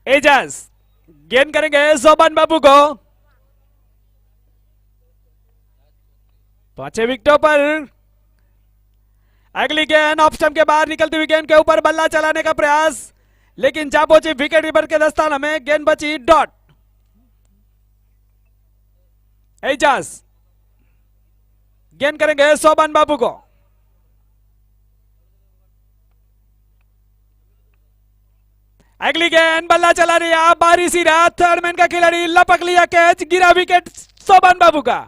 एजाज गेंद करेंगे शोभन बाबू को, 5 विकेटों पर। अगली गेंद ऑफ स्टंप के बाहर निकलती हुई गेंद के ऊपर बल्ला चलाने का प्रयास, लेकिन जा पहुंची विकेट कीपर के दस्ताना में, गेंद बची डॉट। एजाज गेंद करेंगे शोभन बाबू को, अगली गेंद बल्ला चला रहा, बारी सीधा, थर्ड मैन का खिलाड़ी लपक लिया कैच, गिरा विकेट शोभन बाबू का।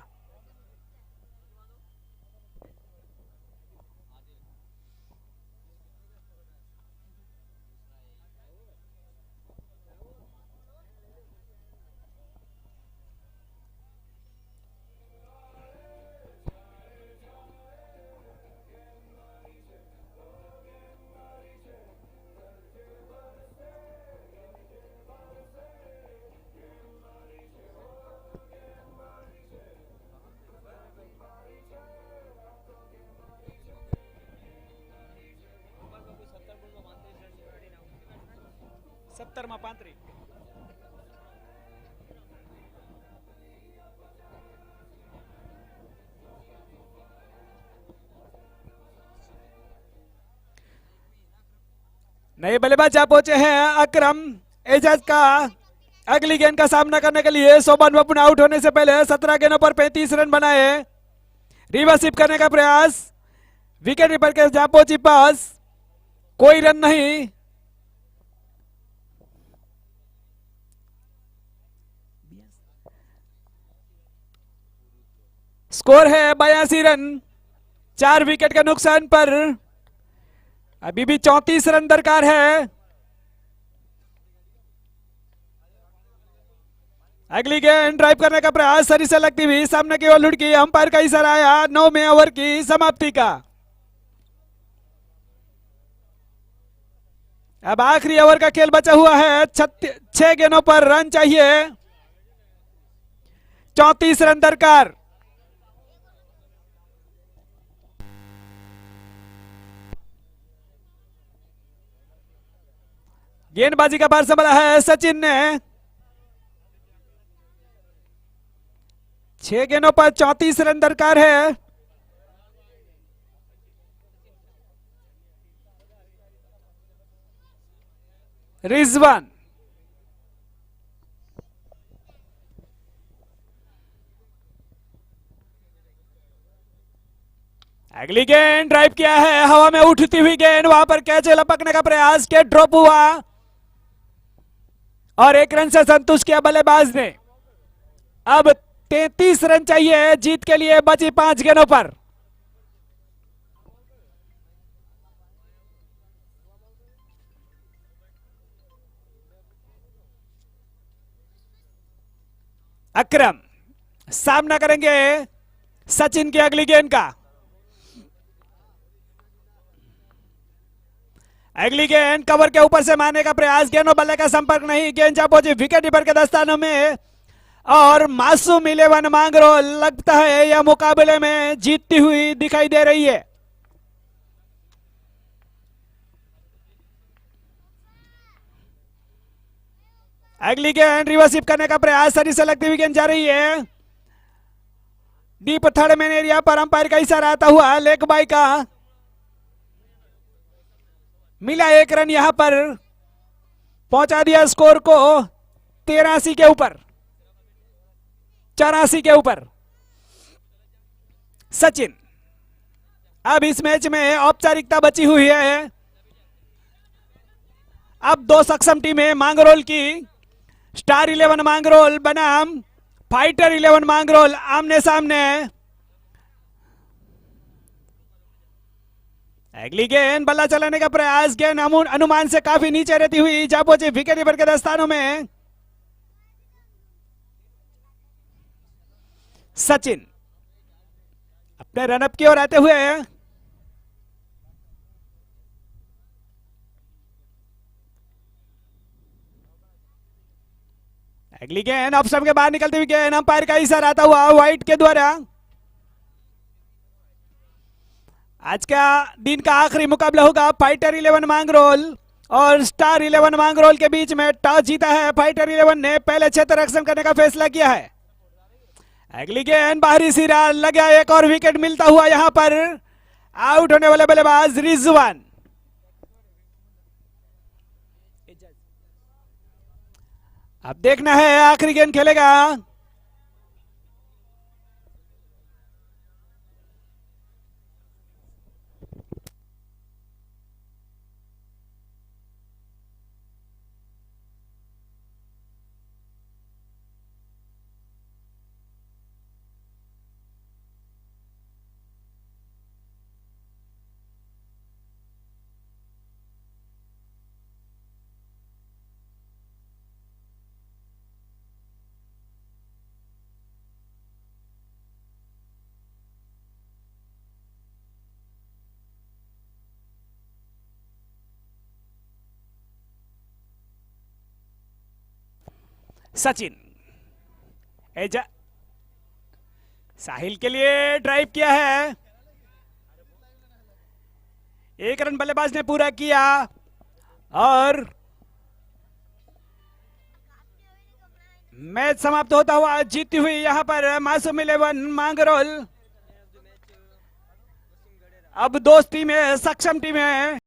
नए बल्लेबाज जा पहुंचे हैं अकरम। एजाज का अगली गेंद का सामना करने के लिए शोभन बाबू ने आउट होने से पहले 17 गेंदों पर 35 रन बनाए। रिवर्सिप करने का प्रयास, विकेट कीपर के जा पहुंची पास, कोई रन नहीं। स्कोर है 82 रन, 4 विकेट के नुकसान पर। अभी भी 34 रन दरकार है। अगली गेंद ड्राइव करने का प्रयास, सरी से लगती हुई सामने की ओर लुढ़की, अंपायर का इशारा आया 9वें ओवर की समाप्ति का। अब आखिरी ओवर का खेल बचा हुआ है, 6 गेंदों पर रन चाहिए, 34 रन दरकार। गेंदबाजी का बार संभाला है सचिन ने, 6 गेंदों पर 34 रन दरकार है। रिजवान अगली गेंद ड्राइव किया है, हवा में उठती हुई गेंद, वहां पर कैच लपकने का प्रयास, के ड्रॉप हुआ और 1 रन से संतुष्ट किया बल्लेबाज ने। अब 33 रन चाहिए जीत के लिए, बची 5 गेंदों पर। अकरम सामना करेंगे सचिन की अगली गेंद का। अगली गेंद कवर के ऊपर से मारने का प्रयास, गेंद और बल्ले का संपर्क नहीं, गेंद जा पहुंची विकेट कीपर के दस्तानों में और मासूम 11 मांगरोल लगता है यह मुकाबले में जीतती हुई दिखाई दे रही है। अगली गेंद रिवर्सिप करने का प्रयास, शरीर से लगती हुई गेंद जा रही है डीप थर्ड मैन एरिया पर, अंपायर का इशारा आता हुआ लेग बाई का। मिला 1 रन, यहां पर पहुंचा दिया स्कोर को 83 के ऊपर, 84 के ऊपर। सचिन अब इस मैच में औपचारिकता बची हुई है। अब 2 सक्षम टीमें मांगरोल की, स्टार 11 मांगरोल बनाम फाइटर 11 मांगरोल आमने सामने। अगली गेंद बल्ला चलाने का प्रयास, गेंद अनुमान से काफी नीचे रहती हुई जा पहुंची विकेट कीपर के दस्तानों में। सचिन अपने रनअप की ओर आते हुए अगली गेंद ऑफ स्टंप के बाहर निकलती हुई गेंद, अंपायर का इशारा आता हुआ व्हाइट के द्वारा। आज का दिन का आखिरी मुकाबला होगा फाइटर 11 मांगरोल और स्टार 11 मांगरोल के बीच में। टॉस जीता है फाइटर 11 ने, पहले क्षेत्र रक्षण करने का फैसला किया है। अगली गेंद बाहरी सिरा लगा, एक और विकेट मिलता हुआ यहां पर आउट होने वाले बल्लेबाज रिजवान। अब देखना है आखिरी गेंद खेलेगा सचिन। एजा साहिल के लिए ड्राइव किया है, 1 रन बल्लेबाज ने पूरा किया और मैच समाप्त होता हुआ जीती हुई यहां पर मासूम 11 मांगरोल। अब 2 टीमें सक्षम टीमें